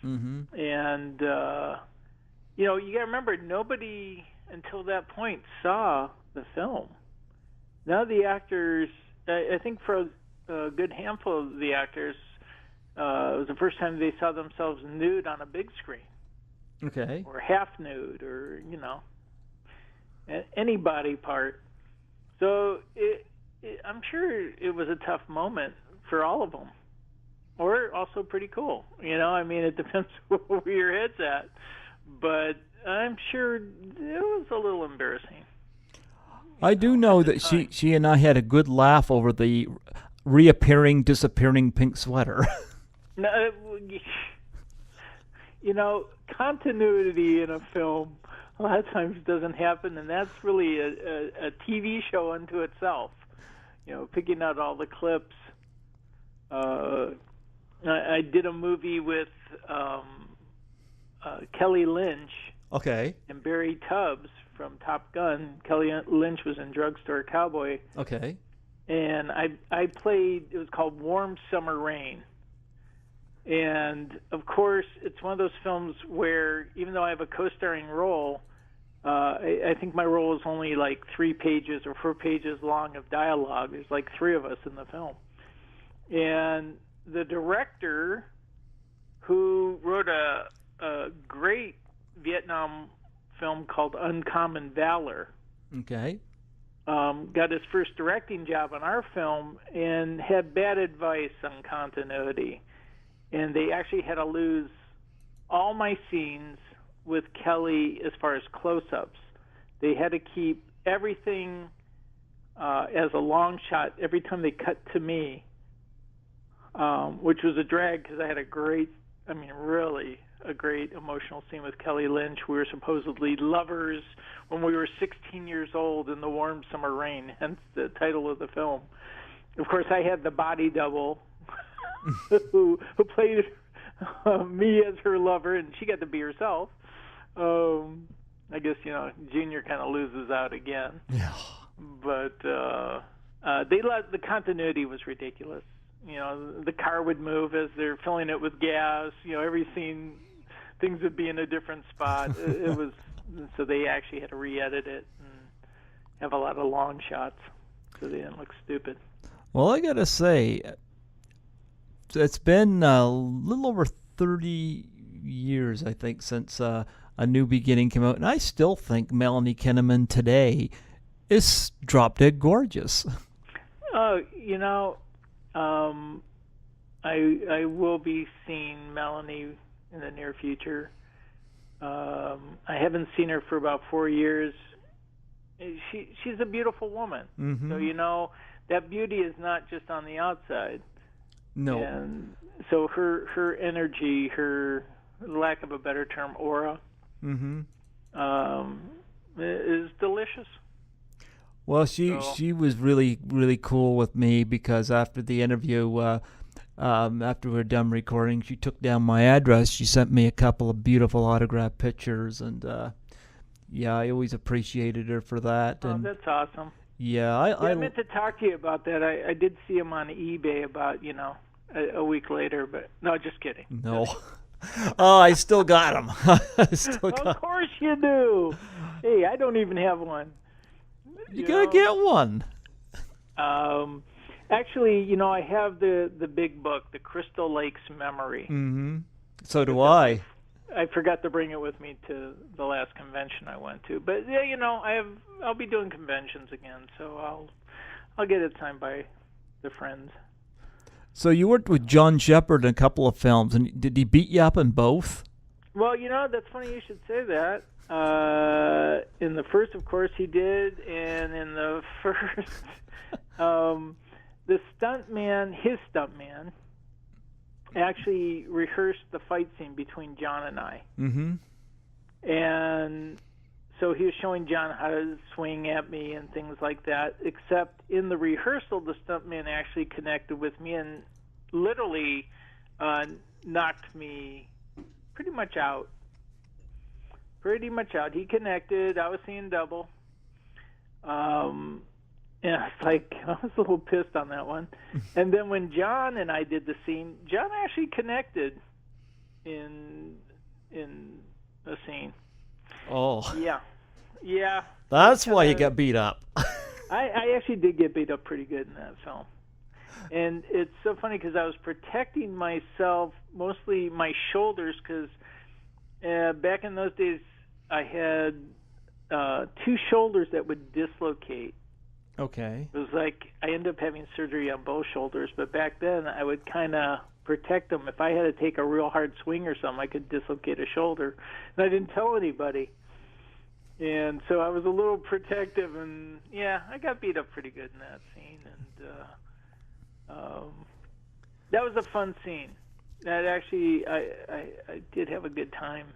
And, you know, you got to remember, nobody until that point saw the film. Now the actors, I think for a good handful of the actors, it was the first time they saw themselves nude on a big screen. Okay. Or half nude, or, you know, any body part. So I'm sure it was a tough moment for all of them, or also pretty cool. You know, I mean, it depends where your head's at, but I'm sure it was a little embarrassing. I do know that she and I had a good laugh over the reappearing, disappearing pink sweater. No, you know, continuity in a film a lot of times doesn't happen, and that's really a TV show unto itself. You know, picking out all the clips. I did a movie with Kelly Lynch. Okay. And Barry Tubbs from Top Gun. Kelly Lynch was in Drugstore Cowboy. Okay. And I played, it was called Warm Summer Rain. And, of course, it's one of those films where, even though I have a co-starring role, I think my role is only like 3 pages or 4 pages long of dialogue. There's like 3 of us in the film. And the director, who wrote a great Vietnam film called Uncommon Valor, okay, got his first directing job on our film and had bad advice on continuity. And they actually had to lose all my scenes with Kelly as far as close-ups. They had to keep everything as a long shot every time they cut to me, which was a drag because I had really a great emotional scene with Kelly Lynch. We were supposedly lovers when we were 16 years old in the warm summer rain, hence the title of the film. Of course, I had the body double who played me as her lover, and she got to be herself. I guess, you know, Junior kind of loses out again. Yeah. But the continuity was ridiculous. You know, the car would move as they're filling it with gas. You know, every scene, things would be in a different spot. It was, so they actually had to re-edit it and have a lot of long shots so they didn't look stupid. Well, I gotta say, it's been a little over 30 years, I think, since A New Beginning came out, and I still think Melanie Kinnaman today is drop-dead gorgeous. You know, I will be seeing Melanie in the near future. I haven't seen her for about 4 years. She's a beautiful woman. Mm-hmm. So, you know, that beauty is not just on the outside. No. And so her energy, her lack of a better term, aura, is delicious. Well, she was really, really cool with me because after the interview, after we were done recording, she took down my address. She sent me a couple of beautiful autographed pictures, and yeah, I always appreciated her for that. Oh, and that's awesome. Yeah, I meant to talk to you about that. I did see him on eBay about, you know, a week later, but no, just kidding. No. Oh, I still got them. Of course you do. Hey, I don't even have one. You gotta get one. Actually, you know, I have the big book, the Crystal Lakes Memory. Mm-hmm. So do I. I forgot to bring it with me to the last convention I went to, but yeah, you know, I'll be doing conventions again, so I'll get it signed by the friends. So you worked with John Shepherd in a couple of films, and did he beat you up in both? Well, you know, that's funny you should say that. In the first, of course, he did, and in the first, his stuntman, actually rehearsed the fight scene between John and I. Mm-hmm. And so he was showing John how to swing at me and things like that, except in the rehearsal, the stuntman actually connected with me and literally knocked me pretty much out. He connected. I was seeing double. Yeah, it's like I was a little pissed on that one. And then when John and I did the scene, John actually connected in a scene. Oh. Yeah. That's why you got beat up. I actually did get beat up pretty good in that film. And it's so funny because I was protecting myself, mostly my shoulders, because back in those days I had two shoulders that would dislocate. Okay. It was like I ended up having surgery on both shoulders, but back then I would kind of protect them. If I had to take a real hard swing or something, I could dislocate a shoulder. And I didn't tell anybody. And so I was a little protective, and yeah, I got beat up pretty good in that scene. And that was a fun scene. That actually, I did have a good time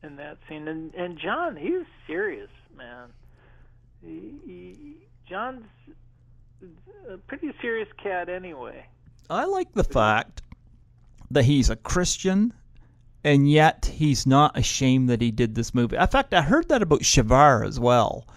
in that scene. And John, he was serious, man. John's a pretty serious cat anyway. I like the fact that he's a Christian, and yet he's not ashamed that he did this movie. In fact, I heard that about Shavar as well.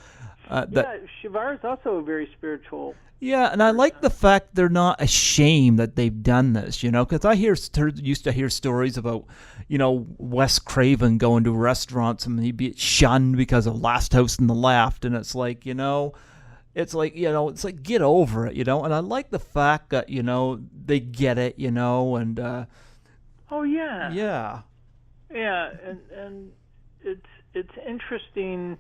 Shavar is also a very spiritual. Yeah, and I like the fact they're not ashamed that they've done this, because I used to hear stories about, Wes Craven going to restaurants and he'd be shunned because of Last House on the Left, and it's like, it's like get over it, and I like the fact that, they get it, and oh yeah. Yeah. Yeah, and it's interesting.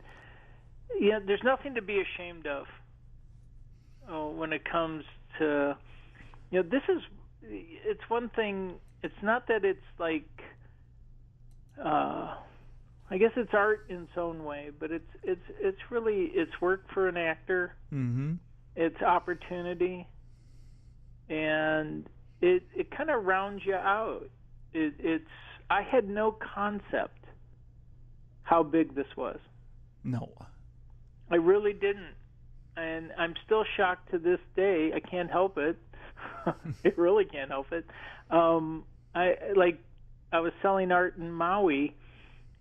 Yeah, there's nothing to be ashamed of when it comes to, it's one thing. It's not that it's like, I guess it's art in its own way, but it's really work for an actor. Mm-hmm. It's opportunity, and it kind of rounds you out. I had no concept how big this was. No. I really didn't. And I'm still shocked to this day. I can't help it. I really can't help it. I was selling art in Maui,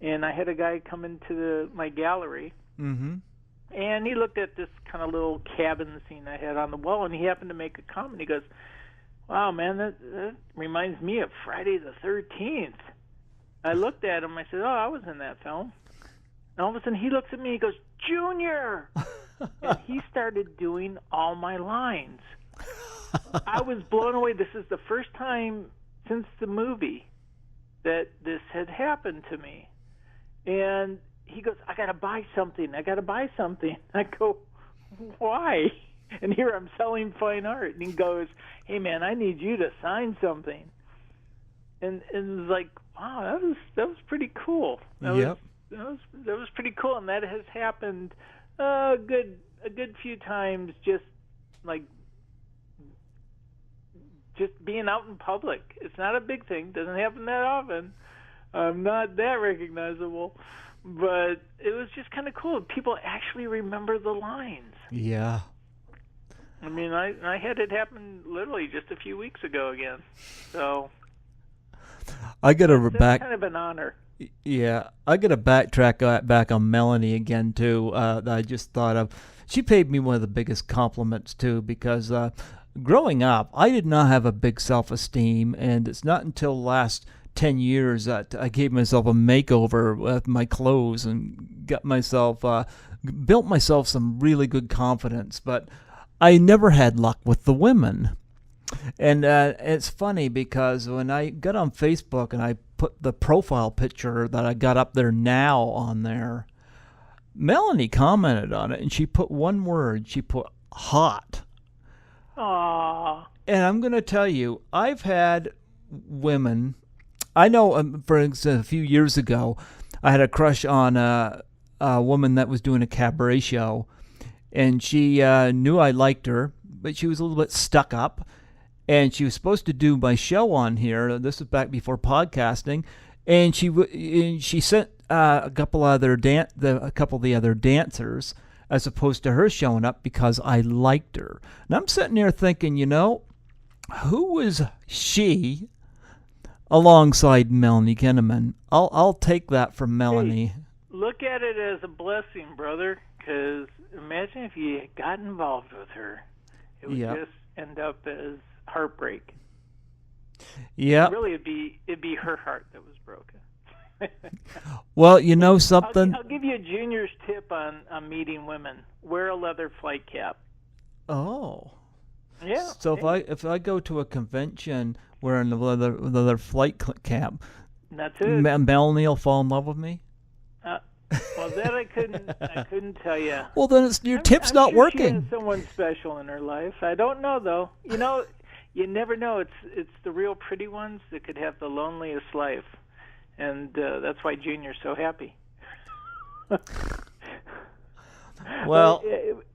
and I had a guy come into my gallery. Mm-hmm. And he looked at this kind of little cabin scene I had on the wall, and he happened to make a comment. He goes, "Wow, man, that reminds me of Friday the 13th. I looked at him. I said, "Oh, I was in that film." And all of a sudden, he looks at me. He goes, "Junior!" And he started doing all my lines. I was blown away. This is the first time since the movie that this had happened to me. And he goes, "I got to buy something. I got to buy something." I go, "Why?" And here I'm selling fine art. And he goes, "Hey, man, I need you to sign something." And it was like, wow, that was pretty cool. That was pretty cool. And that has happened a good few times, just being out in public. It's not a big thing. Doesn't happen that often. I'm not that recognizable. But it was just kind of cool. People actually remember the lines. Yeah. I mean, I had it happen literally just a few weeks ago again. So I got to kind of an honor. Yeah, I got to backtrack back on Melanie again too. That I just thought of. She paid me one of the biggest compliments too, because growing up, I did not have a big self-esteem, and it's not until the last 10 years that I gave myself a makeover with my clothes and got myself built myself some really good confidence. But I never had luck with the women. And it's funny because when I got on Facebook and I put the profile picture that I got up there now on there, Melanie commented on it, and she put one word. She put hot. Aww. And I'm going to tell you, I've had women. I know, for instance, a few years ago, I had a crush on a woman that was doing a cabaret show, and she knew I liked her, but she was a little bit stuck up. And she was supposed to do my show on here. This was back before podcasting, and she sent a couple of the other dancers as opposed to her showing up because I liked her. And I'm sitting there thinking, who was she alongside Melanie Kinnaman? I'll take that from Melanie. Hey, look at it as a blessing, brother, because imagine if you got involved with her. It would just end up as heartbreak. Yeah. Really, it'd be her heart that was broken. Well, you know something? I'll give you a junior's tip on meeting women. Wear a leather flight cap. Oh. Yeah. So if I go to a convention wearing a leather flight cap, that's it. Melanie will fall in love with me? Well, that I couldn't tell you. Well, then your tip's I'm not sure working. She has someone special in her life. I don't know though. You know, you never know. It's the real pretty ones that could have the loneliest life, and that's why Junior's so happy. Well,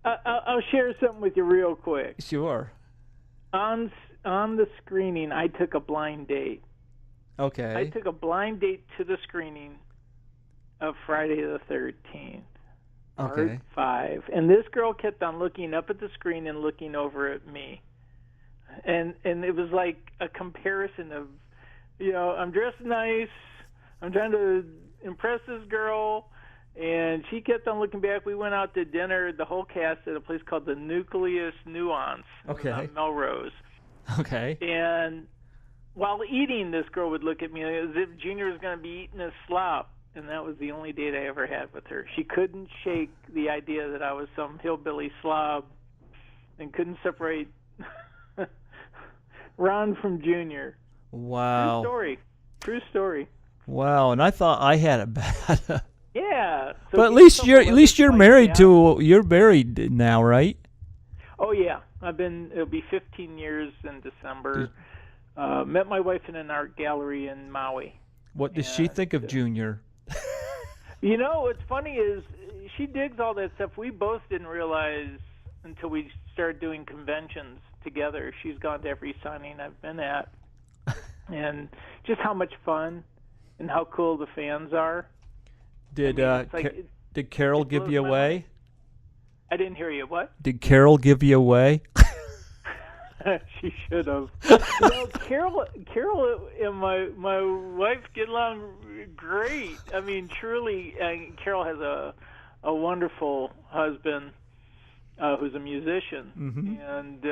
I'll share something with you real quick. Sure. On the screening, I took a blind date. Okay. I took a blind date to the screening of Friday the 13th. Okay. Part 5. And this girl kept on looking up at the screen and looking over at me. And it was like a comparison of, you know, I'm dressed nice, I'm trying to impress this girl, and she kept on looking back. We went out to dinner, the whole cast, at a place called the Nucleus Nuance on Melrose. Okay. And while eating, this girl would look at me as if Junior was going to be eating his slop. And that was the only date I ever had with her. She couldn't shake the idea that I was some hillbilly slob and couldn't separate Ron from Junior. Wow. True story. Wow, and I thought I had it bad. Yeah. So but at least you're married you're married now, right? Oh yeah. It'll be 15 years in December. Met my wife in an art gallery in Maui. What does she think of Junior? You know, what's funny is she digs all that stuff. We both didn't realize until we started doing conventions together. She's gone to every signing I've been at. And just how much fun and how cool the fans are. Did Carol give you away? I didn't hear you. What? Did Carol give you away? She should have. Carol and my wife get along great. I mean, truly, Carol has a wonderful husband who's a musician, and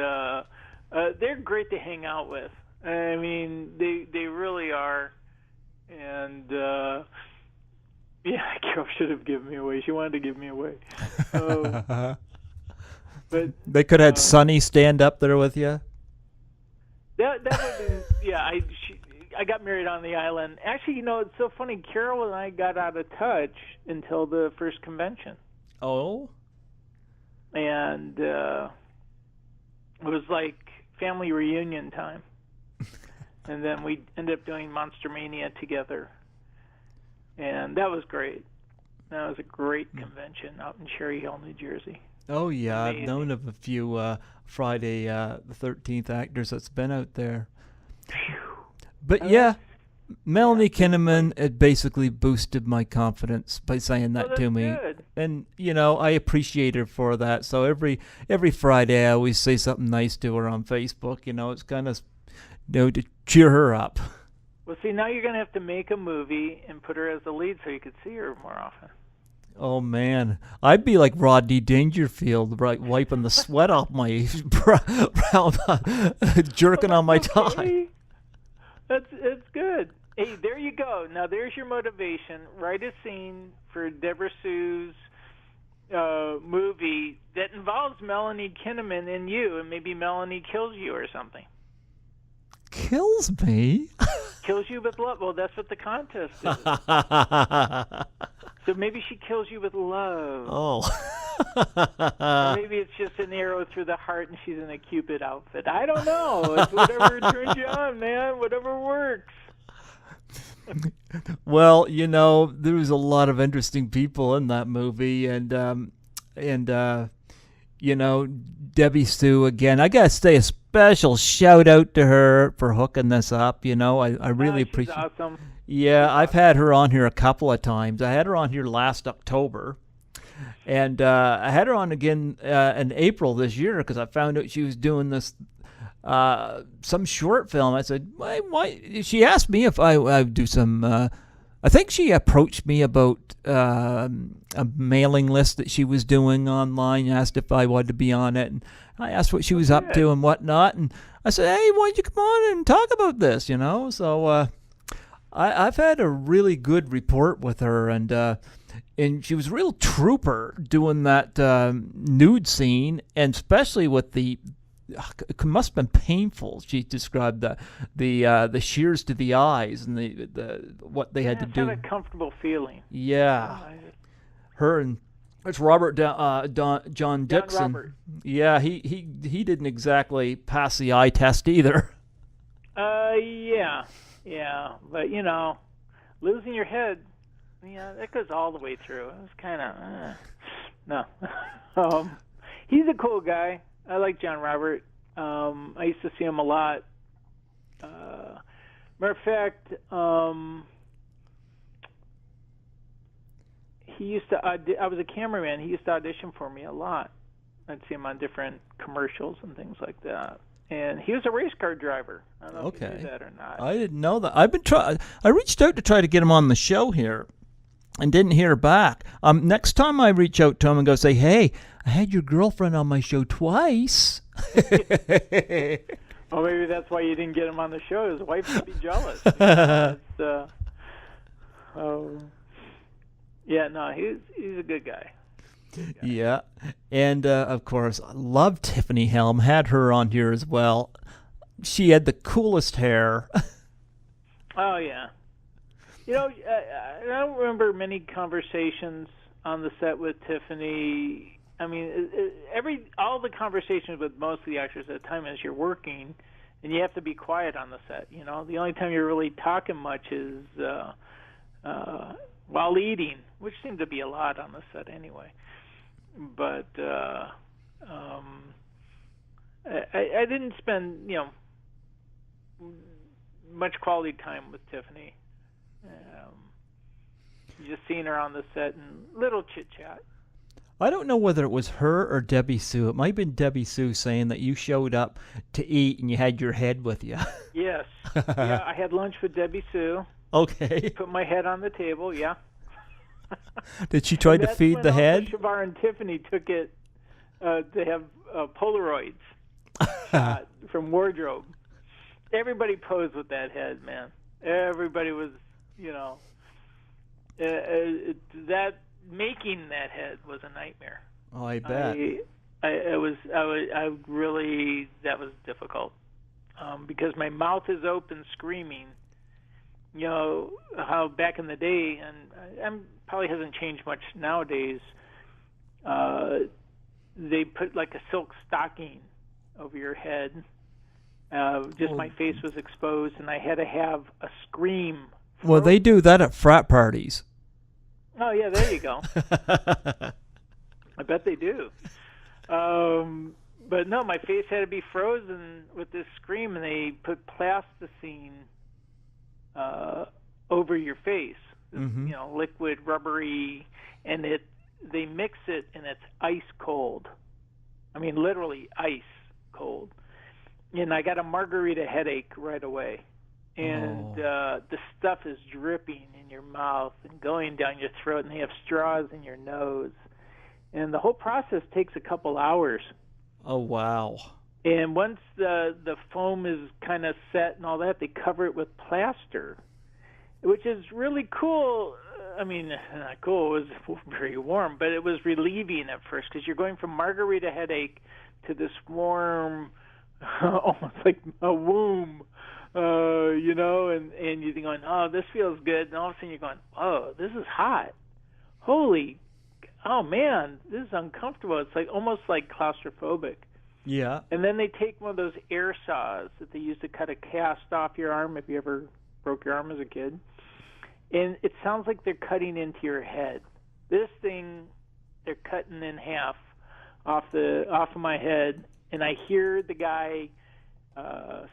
they're great to hang out with. I mean, they really are, and Carol should have given me away. She wanted to give me away. But they could have had Sonny stand up there with you. That would have been, yeah. I got married on the island. Actually, you know, it's so funny. Carol and I got out of touch until the first convention. Oh. And it was like family reunion time. And then we ended up doing Monster Mania together. And that was great. That was a great convention out in Cherry Hill, New Jersey. Oh, yeah. Amazing. I've known of a few Friday the 13th actors that's been out there. But, Melanie Kinnaman, it basically boosted my confidence by saying that to me. Good. And, you know, I appreciate her for that. So every Friday I always say something nice to her on Facebook. You know, it's kind of, you know, to cheer her up. Well, see, now you're going to have to make a movie and put her as the lead so you could see her more often. Oh, man. I'd be like Rodney Dangerfield, right, wiping the sweat off my brow, jerking on my tie. It's good. Hey, there you go. Now, there's your motivation. Write a scene for Debi Sue's movie that involves Melanie Kinnaman and you, and maybe Melanie kills you or something. Kills me? Kills you with love. Well, that's what the contest is. So maybe she kills you with love. Oh. Or maybe it's just an arrow through the heart and she's in a Cupid outfit. I don't know. It's whatever turns you on, man. Whatever works. Well, you know, there was a lot of interesting people in that movie, and you know, Debi Sue again. I gotta say a special shout out to her for hooking this up. You know, I really appreciate. She's awesome. Yeah, I've had her on here a couple of times. I had her on here last October, and I had her on again in April this year because I found out she was doing this some short film. I said, why? She asked me if I would do some I think she approached me about a mailing list that she was doing online, asked if I wanted to be on it, and I asked what she was up to and whatnot, and I said, hey, why don't you come on and talk about this, So I've had a really good report with her, and she was a real trooper doing that nude scene, and especially with it must have been painful. She described the shears to the eyes and the what they had to do. It's not a comfortable feeling. Yeah, her and it's Robert John Dixon. Robert. Yeah, he didn't exactly pass the eye test either. Yeah, but losing your head, that goes all the way through. It was kind of no. He's a cool guy. I like John Robert. I used to see him a lot. Matter of fact, he used to. I was a cameraman. He used to audition for me a lot. I'd see him on different commercials and things like that. And he was a race car driver. I don't know if you knew that or not. I didn't know that. I reached out to try to get him on the show here, and didn't hear back. Next time I reach out to him and go say, hey, I had your girlfriend on my show twice. Well, maybe that's why you didn't get him on the show. His wife would be jealous. He's a good guy. Yeah, and of course, I love Tiffany Helm. Had her on here as well. She had the coolest hair. Oh, yeah. I don't remember many conversations on the set with Tiffany. I mean, all the conversations with most of the actors at the time is you're working, and you have to be quiet on the set. The only time you're really talking much is while eating, which seemed to be a lot on the set anyway. But I didn't spend much quality time with Tiffany. Just seeing her on the set and little chit chat. I don't know whether it was her or Debi Sue. It might have been Debi Sue saying that you showed up to eat and you had your head with you. Yes. Yeah, I had lunch with Debi Sue. Okay. Put my head on the table, yeah. Did she try to feed the head? Shavar and Tiffany took it to have Polaroids from wardrobe. Everybody posed with that head, man. Everybody was, that making that head was a nightmare. Oh, I bet. That was difficult because my mouth is open, screaming. How back in the day, and probably hasn't changed much nowadays. They put like a silk stocking over your head. My face was exposed, and I had to have a scream. Well, they do that at frat parties. Oh, yeah, there you go. I bet they do. But no, my face had to be frozen with this scream, and they put plasticine over your face, liquid, rubbery, and they mix it, and it's ice cold. I mean, literally ice cold. And I got a margarita headache right away. And the stuff is dripping in your mouth and going down your throat, and they have straws in your nose. And the whole process takes a couple hours. Oh, wow. And once the foam is kind of set and all that, they cover it with plaster, which is really cool. I mean, not cool. It was very warm, but it was relieving at first because you're going from margarita headache to this warm, almost like a womb, and you're going, oh, this feels good. And all of a sudden you're going, oh, this is hot. Oh, man, this is uncomfortable. It's like almost like claustrophobic. Yeah. And then they take one of those air saws that they use to cut a cast off your arm if you ever broke your arm as a kid. And it sounds like they're cutting into your head. This thing, they're cutting in half off of my head, and I hear the guy,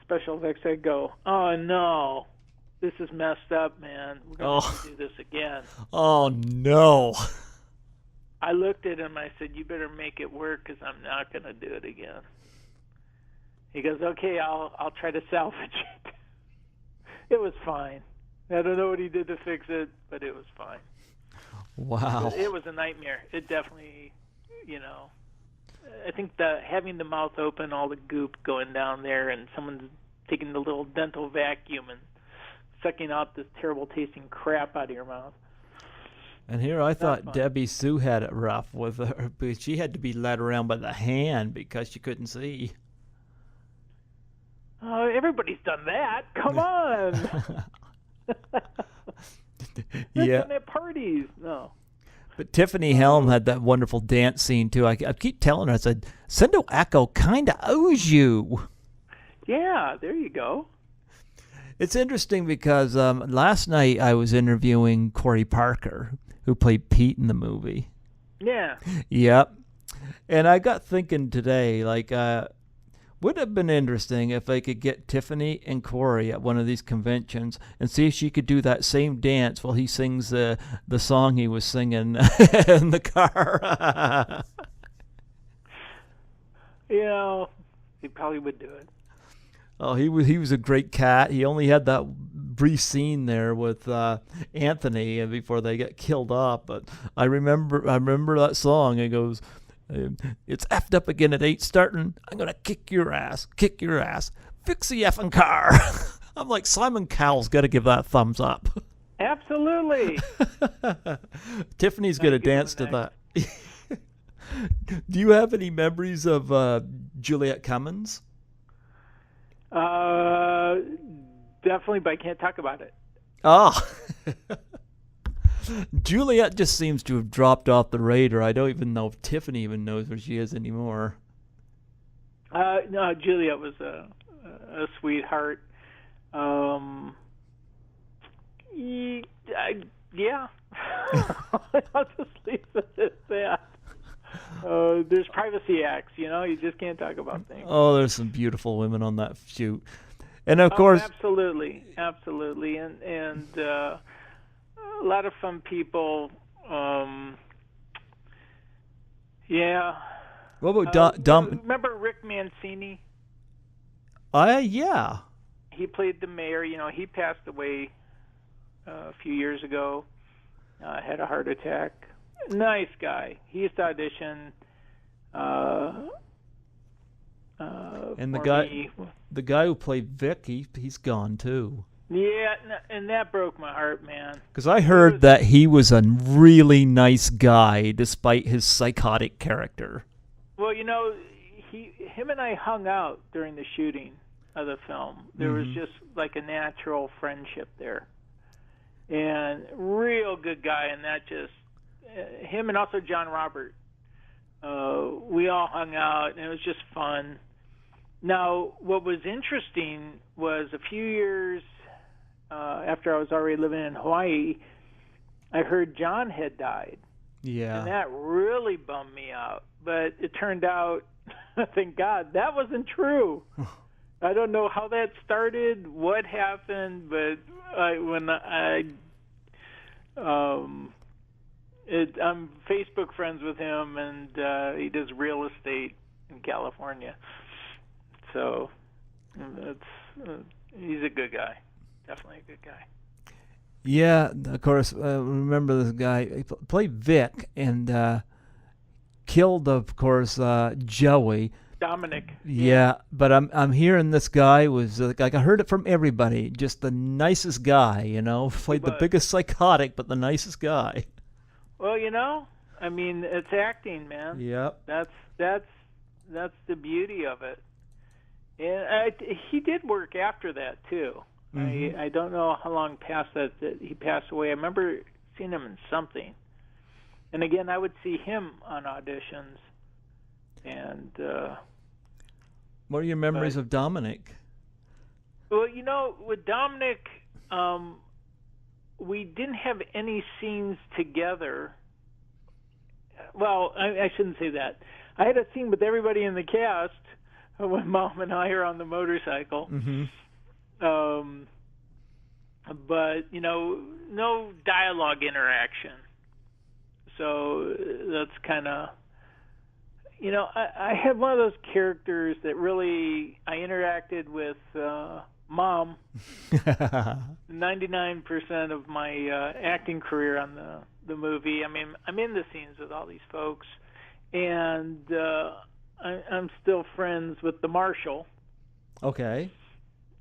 special effects, I go, oh, no, this is messed up, man. We're going to do this again. Oh, no. I looked at him, I said, you better make it work because I'm not going to do it again. He goes, okay, I'll try to salvage it. It was fine. I don't know what he did to fix it, but it was fine. Wow. It was a nightmare. It definitely, I think having the mouth open, all the goop going down there, and someone's taking the little dental vacuum and sucking out this terrible tasting crap out of your mouth. And here I thought Debi Sue had it rough with her, because she had to be led around by the hand because she couldn't see. Everybody's done that. Come on. Yeah. Done at parties. No. But Tiffany Helm had that wonderful dance scene too. I keep telling her, I said, Cindo Echo kind of owes you. Yeah, there you go. It's interesting because last night I was interviewing Corey Parker, who played Pete in the movie. Yeah. Yep. And I got thinking today, would it have been interesting if I could get Tiffany and Corey at one of these conventions and see if she could do that same dance while he sings the song he was singing in the car. He probably would do it. Oh, he was a great cat. He only had that brief scene there with Anthony before they get killed off. But I remember that song. It goes, "It's effed up again at 8 starting. I'm gonna kick your ass, fix the effing car." I'm like, Simon Cowell's got to give that a thumbs up. Absolutely. Tiffany's gonna dance to that. Do you have any memories of Juliette Cummins? Definitely, but I can't talk about it. Oh. Juliette just seems to have dropped off the radar. I don't even know if Tiffany even knows where she is anymore. No, Juliette was a sweetheart. Yeah. I'll just leave it at that. There's privacy acts, you just can't talk about things. Oh, there's some beautiful women on that shoot. And of course... Absolutely. And a lot of fun people. Yeah. What about remember Rick Mancini? Yeah. He played the mayor. He passed away a few years ago. Had a heart attack. Nice guy. He used to audition. And the guy who played Vic, he's gone too. Yeah, and that broke my heart, man. Because I heard that he was a really nice guy, despite his psychotic character. Well, him and I hung out during the shooting of the film. There was just like a natural friendship there, and real good guy. And that just him and also John Robert. We all hung out, and it was just fun. Now, what was interesting was a few years after I was already living in Hawaii, I heard John had died. Yeah. And that really bummed me out. But it turned out, thank God, that wasn't true. I don't know how that started, what happened, but I'm Facebook friends with him, and he does real estate in California. So he's a good guy. Definitely a good guy. Yeah, of course. Remember this guy? He played Vic and killed, of course, Joey. Dominic. Yeah, but I'm hearing this guy was like I heard it from everybody. Just the nicest guy, Played the biggest psychotic, but the nicest guy. Well, it's acting, man. Yep. That's the beauty of it. And he did work after that too. Mm-hmm. I don't know how long past that he passed away. I remember seeing him in something. And again, I would see him on auditions. And what are your memories of Dominic? Well, with Dominic, we didn't have any scenes together. Well, I shouldn't say that. I had a scene with everybody in the cast when Mom and I are on the motorcycle. Mm-hmm. But, no dialogue interaction. So that's kind of, I had one of those characters that really I interacted with mom 99% of my acting career on the movie. I mean, I'm in the scenes with all these folks, and I'm still friends with the marshal. Okay.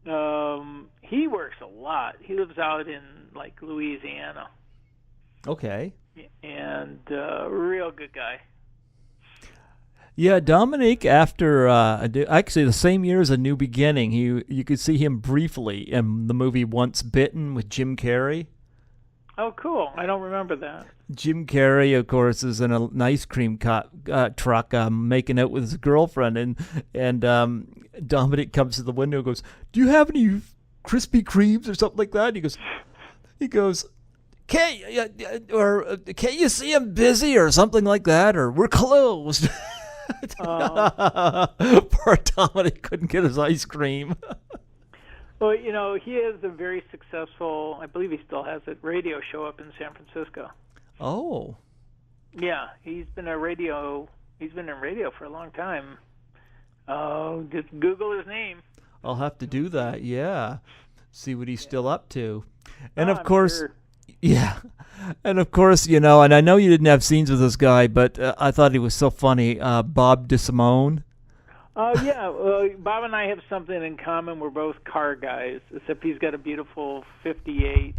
He works a lot. He lives out in like Louisiana. Okay. And real good guy. Yeah, Dominique, after actually the same year as A New Beginning, you could see him briefly in the movie Once Bitten with Jim Carrey. Oh, cool. I don't remember that. Jim Carrey, of course, is in an ice cream truck making out with his girlfriend, and Dominic comes to the window and goes, "Do you have any Krispy Kremes or something like that?" And he goes, "Can't you see I'm busy or something like that, or we're closed." Poor Dominic couldn't get his ice cream. Well, you know, he has a very successful, I believe he still has it, radio show up in San Francisco. Oh. Yeah, he's been in radio for a long time. Just Google his name. I'll have to do that, yeah. See what he's still up to. And of course, sure. Yeah. And of course, you know, and I know you didn't have scenes with this guy, but I thought he was so funny, Bob DeSimone. Yeah, Bob and I have something in common. We're both car guys, except he's got a beautiful 58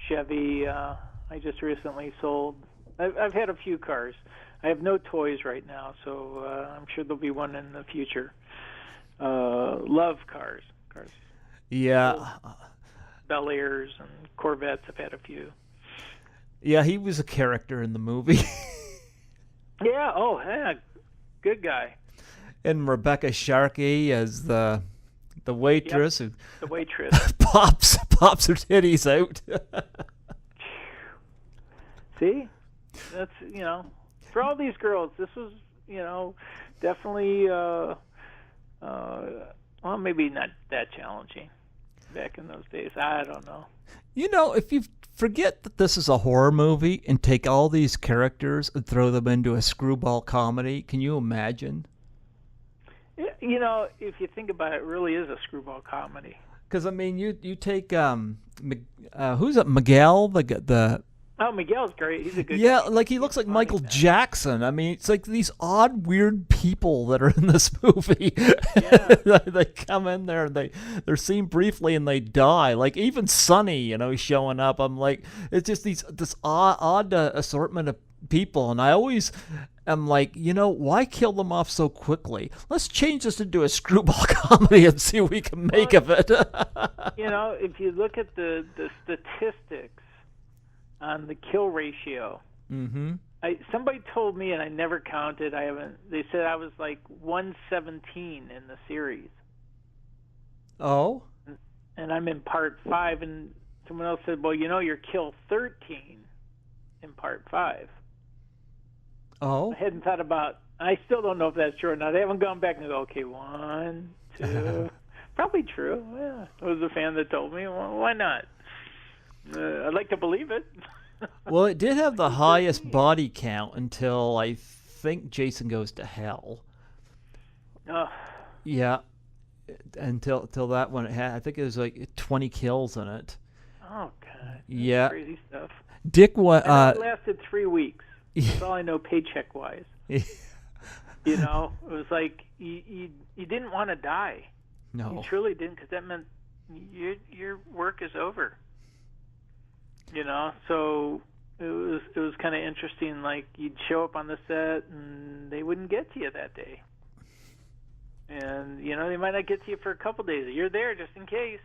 Chevy. I just recently sold. I've had a few cars. I have no toys right now, so I'm sure there'll be one in the future. Love cars. Yeah. Bel Airs and Corvettes. I've had a few. Yeah, he was a character in the movie. Yeah, good guy. And Rebecca Sharkey as the waitress. Yep, the waitress. pops her titties out. See? That's, you know, for all these girls, this was, you know, definitely, well, maybe not that challenging back in those days. I don't know. You know, if you forget that this is a horror movie and take all these characters and throw them into a screwball comedy, can you imagine? You know, if you think about it, it really is a screwball comedy. Because, I mean, you take, who's it, Miguel, the Oh, Miguel's great. He's a good guy. Yeah, like he looks like Michael Jackson. I mean, it's like these odd, weird people that are in this movie. Yeah. They come in there and they're seen briefly and they die. Like even Sonny, you know, showing up. I'm like, it's just this odd assortment of people, and I always am like, you know, why kill them off so quickly? Let's change this into a screwball comedy and see what we can make of it. You know, if you look at the statistics on the kill ratio. Mm-hmm. Somebody told me, and I never counted. They said I was like 117 in the series. Oh. And I'm in part 5, and someone else said, "Well, you know, you're kill 13 in part 5." Oh. I hadn't thought about. I still don't know if that's true or not. I haven't gone back and go, okay, 1, 2, probably true. Yeah, it was a fan that told me. Well, why not? I'd like to believe it. Well, it did have the highest body count until I think Jason Goes to Hell. Yeah, until that one. It had, I think it was like 20 kills in it. Oh God! Yeah, crazy stuff. Dick it lasted 3 weeks. That's all I know, paycheck wise. You know, it was like you didn't want to die. No, you truly didn't, because that meant your work is over. You know, so it was kind of interesting. Like, you'd show up on the set and they wouldn't get to you that day, and you know, they might not get to you for a couple days. You're there just in case,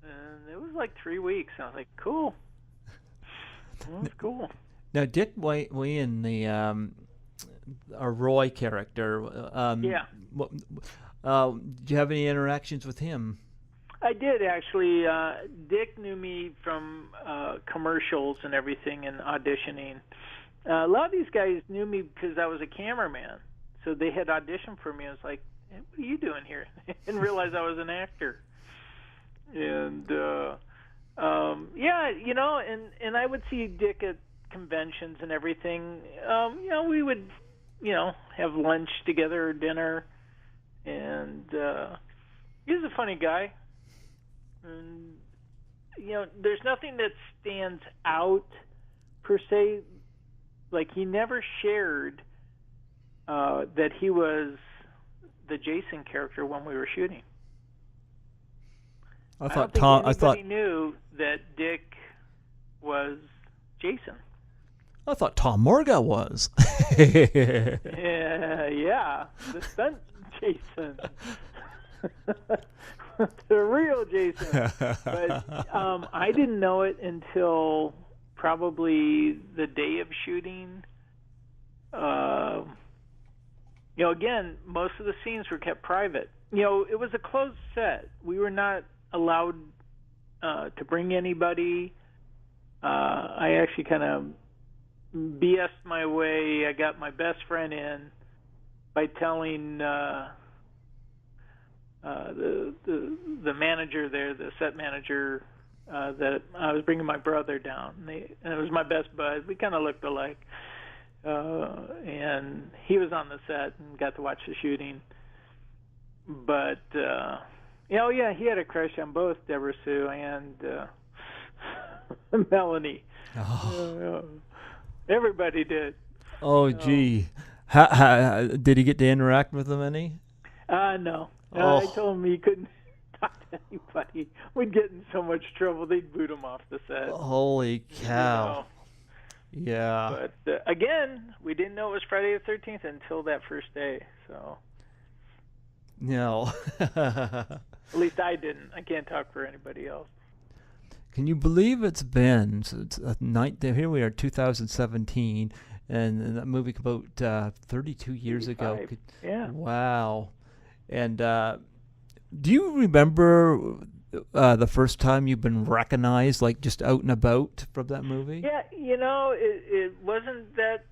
and it was like 3 weeks. I was like, cool. Well, that's cool. Now, Dick Wayne, the our Roy character. Yeah. Do you have any interactions with him? I did, actually. Dick knew me from commercials and everything and auditioning. A lot of these guys knew me because I was a cameraman. So they had auditioned for me. I was like, hey, what are you doing here? I didn't realize I was an actor. And, yeah, you know, and I would see Dick at conventions and everything. You know, we would, you know, have lunch together or dinner. And he was a funny guy. And, there's nothing that stands out per se. Like, he never shared that he was the Jason character when we were shooting. I don't think anybody knew that Dick was Jason. I thought Tom Morga was. Yeah, the stunt Jason. The real Jason. But I didn't know it until probably the day of shooting. Again, most of the scenes were kept private. It was a closed set. We were not allowed to bring anybody. I actually kind of BS'd my way. I got my best friend in by telling the manager there, the set manager, that I was bringing my brother down. And it was my best bud. We kind of looked alike. And he was on the set and got to watch the shooting. But, he had a crush on both Debi Sue and Melanie. Oh. Everybody did. Oh, gee. How, did he get to interact with them any? No. I told him he couldn't talk to anybody. We'd get in so much trouble, they'd boot him off the set. Holy cow. Yeah. But, again, we didn't know it was Friday the 13th until that first day, so. No. At least I didn't. I can't talk for anybody else. Can you believe it's been? So it's a night. Here we are, 2017, and that movie came out 32 years ago. Yeah. Wow. And do you remember the first time you've been recognized, like just out and about from that movie? Yeah, it wasn't that.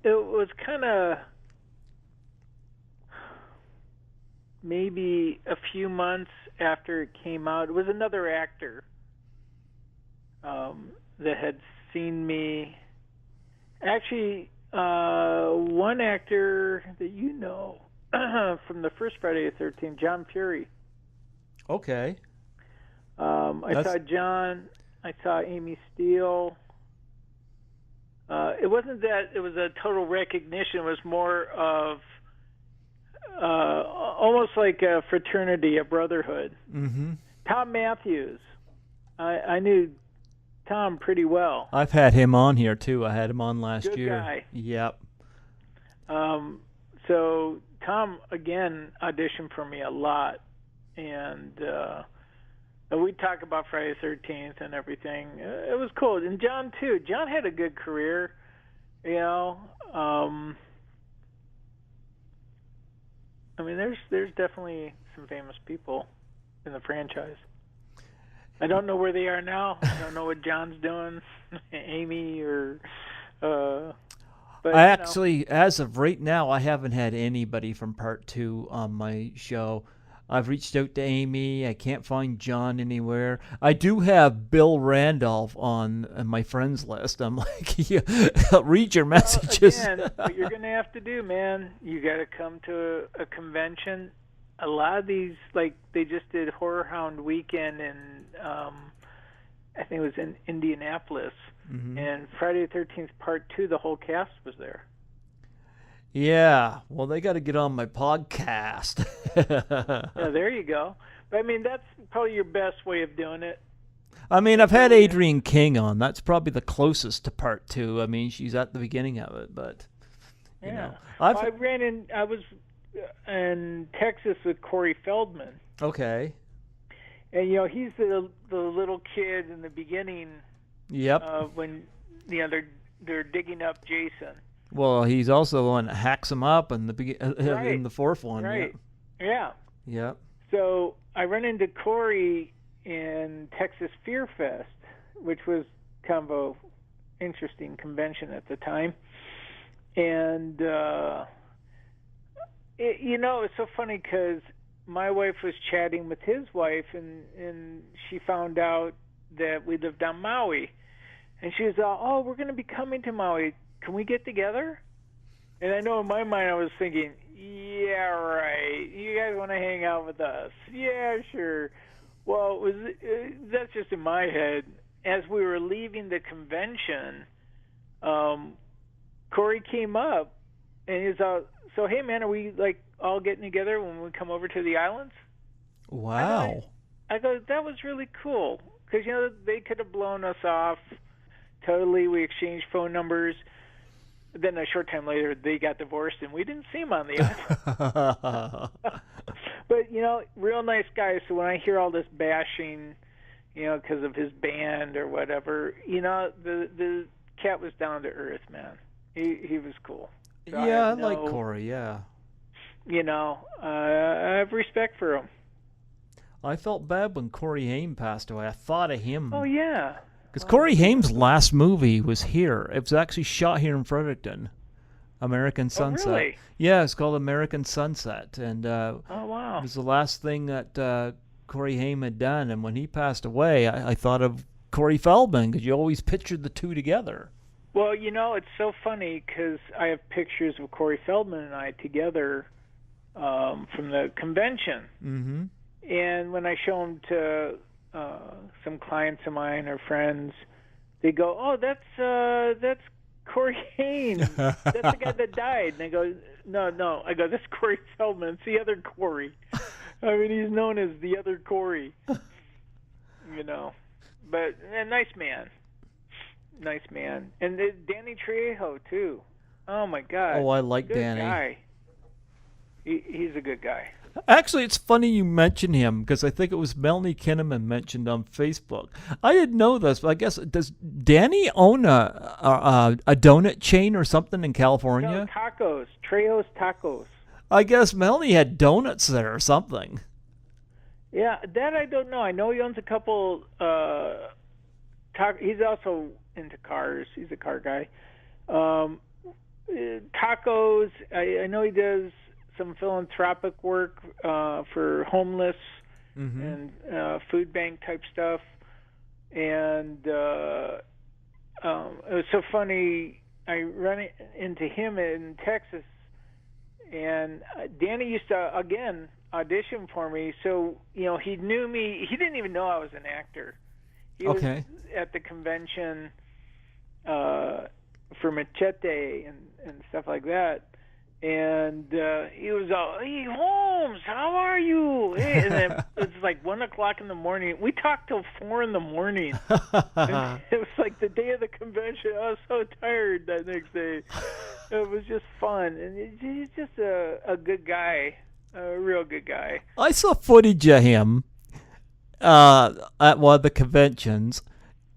It was kind of maybe a few months after it came out. It was another actor that had seen me. Actually, one actor that you know from the first Friday the 13th, John Fury. Okay. I saw John. I saw Amy Steele. It wasn't that it was a total recognition. It was more of almost like a fraternity, a brotherhood. Mm-hmm. Tom Matthews. I knew Tom pretty well. I've had him on here, too. I had him on last Good year. Guy. Yep. So Tom, again, auditioned for me a lot. And we talk about Friday the 13th and everything. It was cool. And John, too. John had a good career, I mean, there's definitely some famous people in the franchise. I don't know where they are now. I don't know what John's doing, Amy, or. But I actually, as of right now, I haven't had anybody from Part 2 on my show. I've reached out to Amy. I can't find John anywhere. I do have Bill Randolph on my friends list. I'm like, read your messages. Again, what you're going to have to do, man, you got to come to a convention. A lot of these, like they just did Horror Hound Weekend in, I think it was in Indianapolis. Mm-hmm. And Friday the 13th Part 2, the whole cast was there. Yeah, well, they got to get on my podcast. Yeah, there you go. But, I mean, that's probably your best way of doing it. I mean, I've had Adrienne King on. That's probably the closest to Part 2. I mean, she's at the beginning of it, but, you know. I was in Texas with Corey Feldman. Okay. And, he's the little kid in the beginning. Yep. When, they're digging up Jason. Well, he's also the one that hacks him up in the right. in the fourth one. Right. Yeah. Yep. So I run into Corey in Texas Fear Fest, which was kind of a interesting convention at the time. And, it's so funny because my wife was chatting with his wife, and she found out that we lived on Maui. And she was, we're going to be coming to Maui. Can we get together? And I know in my mind I was thinking, yeah, right. You guys want to hang out with us? Yeah, sure. Well, that's just in my head. As we were leaving the convention, Corey came up and he's so hey man, are we like all getting together when we come over to the islands? Wow. I go, that was really cool because they could have blown us off totally. We exchanged phone numbers. Then a short time later, they got divorced, and we didn't see him on the island. But, real nice guy. So when I hear all this bashing, because of his band or whatever, the cat was down to earth, man. He was cool. So I like Corey, yeah. I have respect for him. I felt bad when Corey Haim passed away. I thought of him. Oh, yeah. Because Corey Haim's last movie was here. It was actually shot here in Fredericton. American Sunset. Oh, really? Yeah, it's called American Sunset. And oh, wow. It was the last thing that Corey Haim had done. And when he passed away, I thought of Corey Feldman, because you always pictured the two together. Well, it's so funny because I have pictures of Corey Feldman and I together from the convention. Mm-hmm. And when I show them to some clients of mine or friends, they go, "Oh, that's Corey Haim. That's the guy that died." And I go, "No." I go, "That's Corey Feldman. It's the other Corey." I mean, he's known as the other Corey. But a nice man. And Danny Trejo too. Oh my God. Oh, I like good Danny. Guy. He's a good guy. Actually, it's funny you mention him, because I think it was Melanie Kinnaman mentioned on Facebook. I didn't know this, but I guess, does Danny own a donut chain or something in California? No, tacos. Trejo's Tacos. I guess Melanie had donuts there or something. Yeah, that I don't know. I know he owns a couple. He's also into cars. He's a car guy. Tacos. I know he does some philanthropic work for homeless and food bank type stuff. And it was so funny. I run into him in Texas, and Danny used to, again, audition for me. So, he knew me. He didn't even know I was an actor. He was at the convention for Machete and stuff like that. And he was all, "Hey, Holmes, how are you?" Hey, and then it's like 1 o'clock in the morning. We talked till 4 in the morning. And it was like the day of the convention. I was so tired that next day. It was just fun. And he's just a good guy, a real good guy. I saw footage of him at one of the conventions.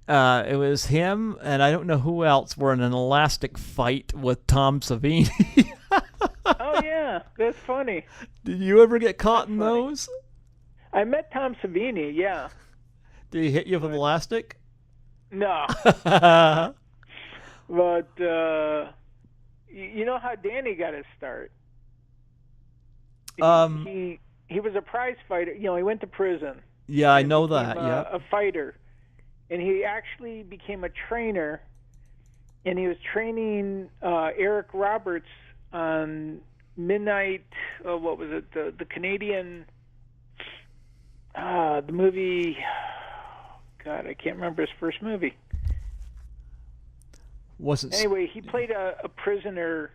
It was him, and I don't know who else, were in an elastic fight with Tom Savini. Oh, yeah. That's funny. Did you ever get caught in those? I met Tom Savini, yeah. Did he hit you with an elastic? No. But you know how Danny got his start? He was a prize fighter. He went to prison. Yeah, I know that, yeah. A fighter. And he actually became a trainer, and he was training Eric Roberts on Midnight, what was it, the Canadian, the movie, God, I can't remember his first movie. Anyway, he played a prisoner,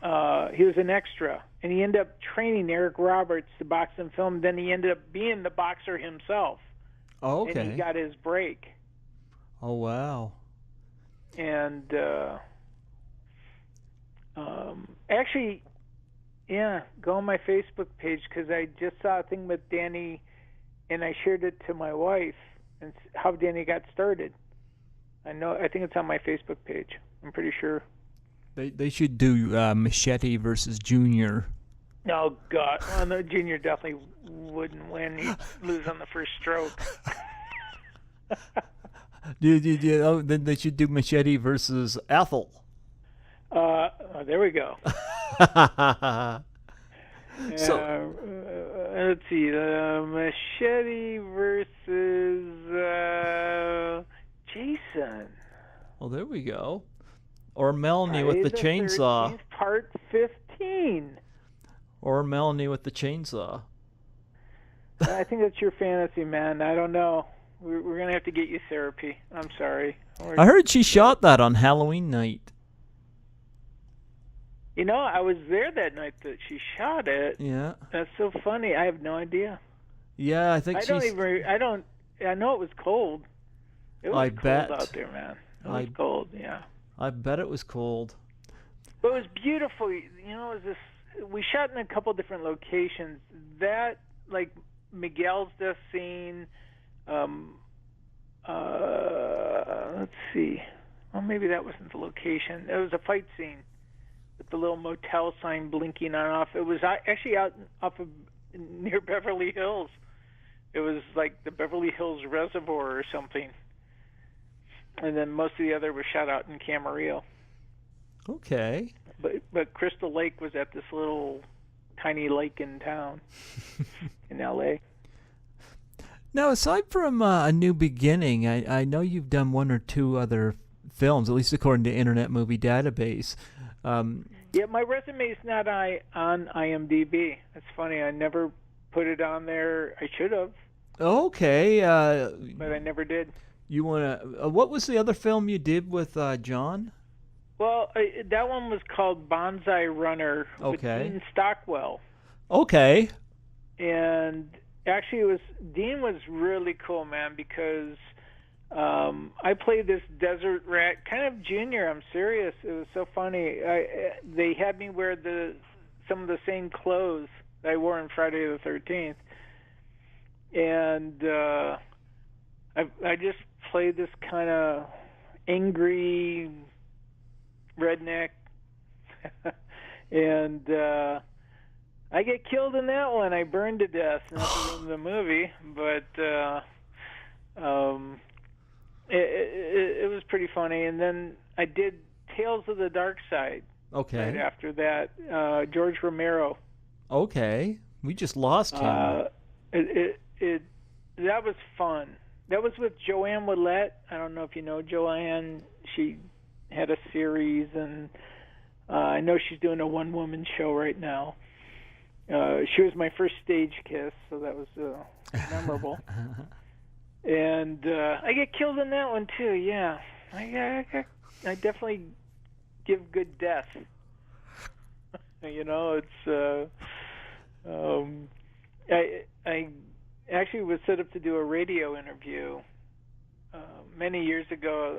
he was an extra, and he ended up training Eric Roberts to box and film, then he ended up being the boxer himself. Oh, okay. And he got his break. Oh, wow. And actually, yeah, go on my Facebook page, because I just saw a thing with Danny, and I shared it to my wife, and how Danny got started. I think it's on my Facebook page. I'm pretty sure. They should do Machete versus Junior. Oh, God. Well, no, Junior definitely wouldn't win. He'd lose on the first stroke. Then they should do Machete versus Ethel. There we go. Let's see. Machete versus Jason. Well, there we go. Or Melanie with the chainsaw. 13th, part 15. Or Melanie with the chainsaw. I think that's your fantasy, man. I don't know. We're going to have to get you therapy. I'm sorry. I heard she shot that on Halloween night. You know, I was there that night that she shot it. Yeah. That's so funny. I have no idea. Yeah, I think I know it was cold. It was cold out there, man. It was cold, yeah. I bet it was cold. But it was beautiful. You know, it was this. We shot in a couple different locations. That, like, Miguel's death scene. Let's see. Well, maybe that wasn't the location. It was a fight scene with the little motel sign blinking on and off. It was actually out off of near Beverly Hills. It was like the Beverly Hills Reservoir or something. And then most of the other was shot out in Camarillo. Okay. But Crystal Lake was at this little tiny lake in town in L.A. Now, aside from A New Beginning, I know you've done one or two other films, at least according to Internet Movie Database. Yeah, my resume is not on IMDb. It's funny. I never put it on there. I should have. Okay. But I never did. You want to? What was the other film you did with John? Well, that one was called Banzai Runner with Dean Stockwell. Okay. And actually, Dean was really cool, man, because I played this desert rat, kind of junior. I'm serious. It was so funny. They had me wear some of the same clothes that I wore on Friday the 13th, and I just played this kind of angry redneck, and I get killed in that one. I burned to death. Not in the movie, but it was pretty funny. And then I did Tales of the Dark Side. Okay. Right after that, George Romero. Okay, we just lost him. That was fun. That was with Joanne Willette. I don't know if you know Joanne. She had a series, and I know she's doing a one-woman show right now. She was my first stage kiss, so that was memorable. And I get killed in that one too. Yeah, I definitely give good death. You know, it's I actually was set up to do a radio interview many years ago.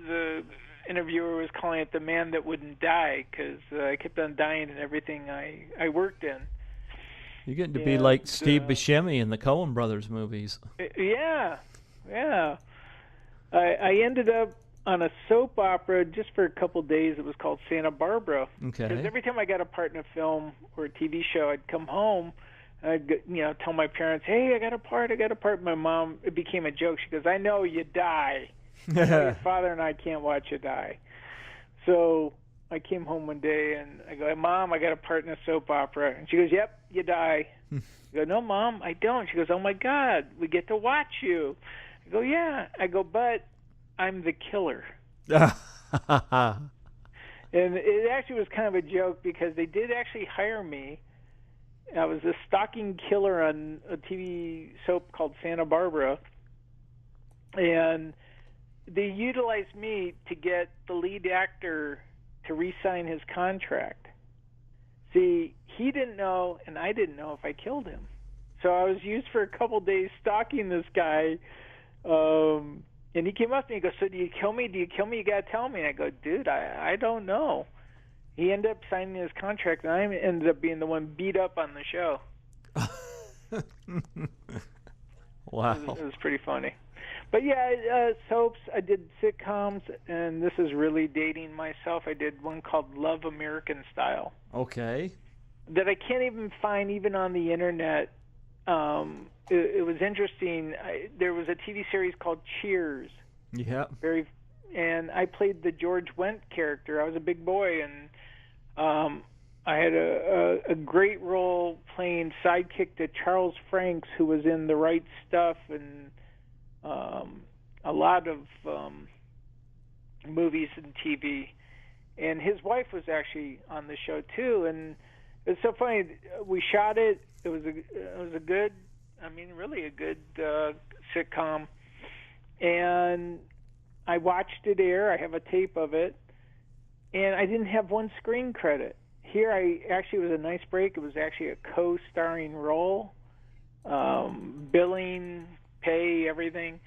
The interviewer was calling it "The Man That Wouldn't Die" because I kept on dying in everything I worked in. You're getting to be like Steve Buscemi in the Coen Brothers movies. Yeah. I ended up on a soap opera just for a couple days. It was called Santa Barbara. Okay. Because every time I got a part in a film or a TV show, I'd come home and I'd tell my parents, "Hey, I got a part." My mom, it became a joke. She goes, "I know you die. Your father and I can't watch you die." So I came home one day and I go, "Mom, I got a part in a soap opera." And she goes, "Yep, you die." I go, "No, Mom, I don't." She goes, "Oh my God, we get to watch you." I go, "Yeah." I go, "But I'm the killer." And it actually was kind of a joke because they did actually hire me. I was a stalking killer on a TV soap called Santa Barbara. And they utilized me to get the lead actor to re-sign his contract. See, he didn't know, and I didn't know if I killed him. So I was used for a couple days stalking this guy. And he came up to me and goes, "So do you kill me? Do you kill me? You got to tell me." And I go, "Dude, I don't know." He ended up signing his contract, and I ended up being the one beat up on the show. Wow. It was pretty funny. But yeah, soaps, I did sitcoms, and this is really dating myself. I did one called Love American Style. Okay. That I can't even find even on the internet. It was interesting. There was a TV series called Cheers. Yeah. And I played the George Wendt character. I was a big boy, and I had a great role playing sidekick to Charles Franks, who was in The Right Stuff and a lot of movies and TV. and his wife was actually on the show too. And it's so funny. We shot it. It was a good, really a good sitcom. And I watched it air. I have a tape of it, and I didn't have one screen credit. Here, it was a nice break. It was actually a co-starring role, billing, pay, everything,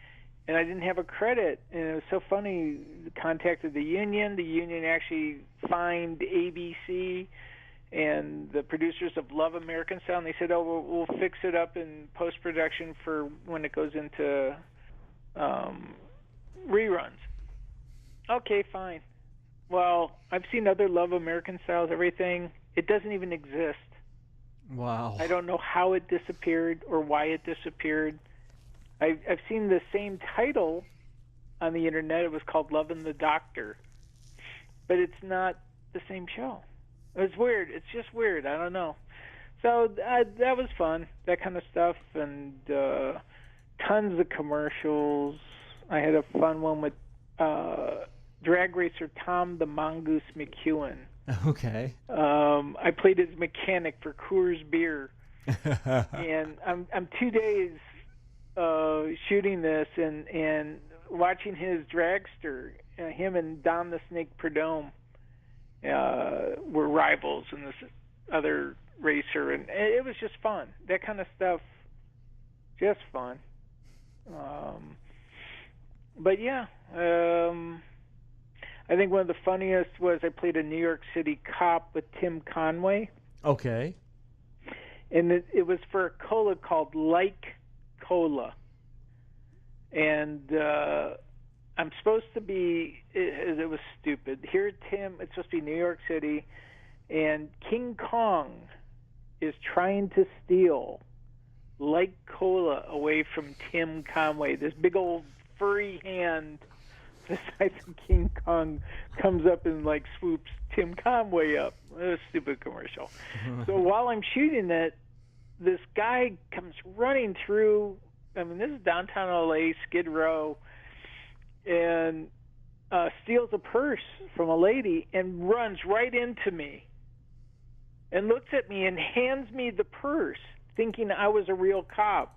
and I didn't have a credit. And it was so funny. Contacted the union. The union actually fined ABC and the producers of Love American Style, and they said, "Oh, we'll fix it up in post-production for when it goes into reruns." Okay, fine. Well, I've seen other Love American Styles, everything. It doesn't even exist. Wow. I don't know how it disappeared or why it disappeared. I've seen the same title on the internet. It was called Love and the Doctor. But it's not the same show. It's weird. It's just weird. I don't know. So that was fun, that kind of stuff, and tons of commercials. I had a fun one with drag racer Tom the Mongoose McEwen. Okay. I played his mechanic for Coors Beer, and I'm 2 days shooting this and watching his dragster. Him and Don the Snake Prudhomme were rivals in this other racer, and it was just fun. That kind of stuff, just fun. But yeah, I think one of the funniest was I played a New York City cop with Tim Conway. Okay. And it was for a cola called Like Cola. And I'm supposed to be, it was stupid. Here, Tim, it's supposed to be New York City, and King Kong is trying to steal Like Cola away from Tim Conway. This big old furry hand the size of King Kong comes up and like swoops Tim Conway up. It was a stupid commercial. So while I'm shooting it, this guy comes running through. This is downtown LA, Skid Row, and steals a purse from a lady and runs right into me and looks at me and hands me the purse, thinking I was a real cop.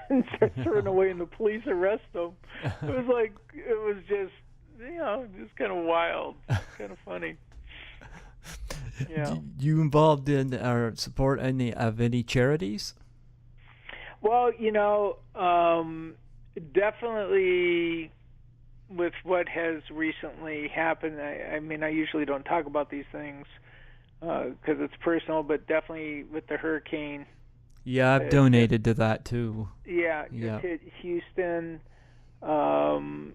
And starts running away, and the police arrest him. It was just, just kind of wild, kind of funny. Yeah. You involved in or support any charities? Well, definitely with what has recently happened. I usually don't talk about these things because it's personal, but definitely with the hurricane. Yeah, I've donated to that too. Yeah, just hit Houston, and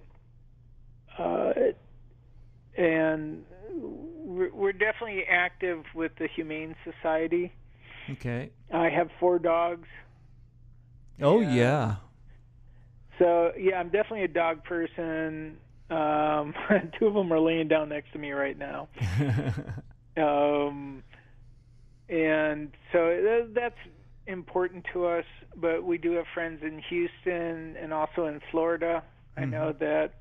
we're definitely active with the Humane Society. Okay. I have 4 dogs. Oh, yeah. So, yeah, I'm definitely a dog person. 2 of them are laying down next to me right now. And so that's important to us, but we do have friends in Houston and also in Florida. I know that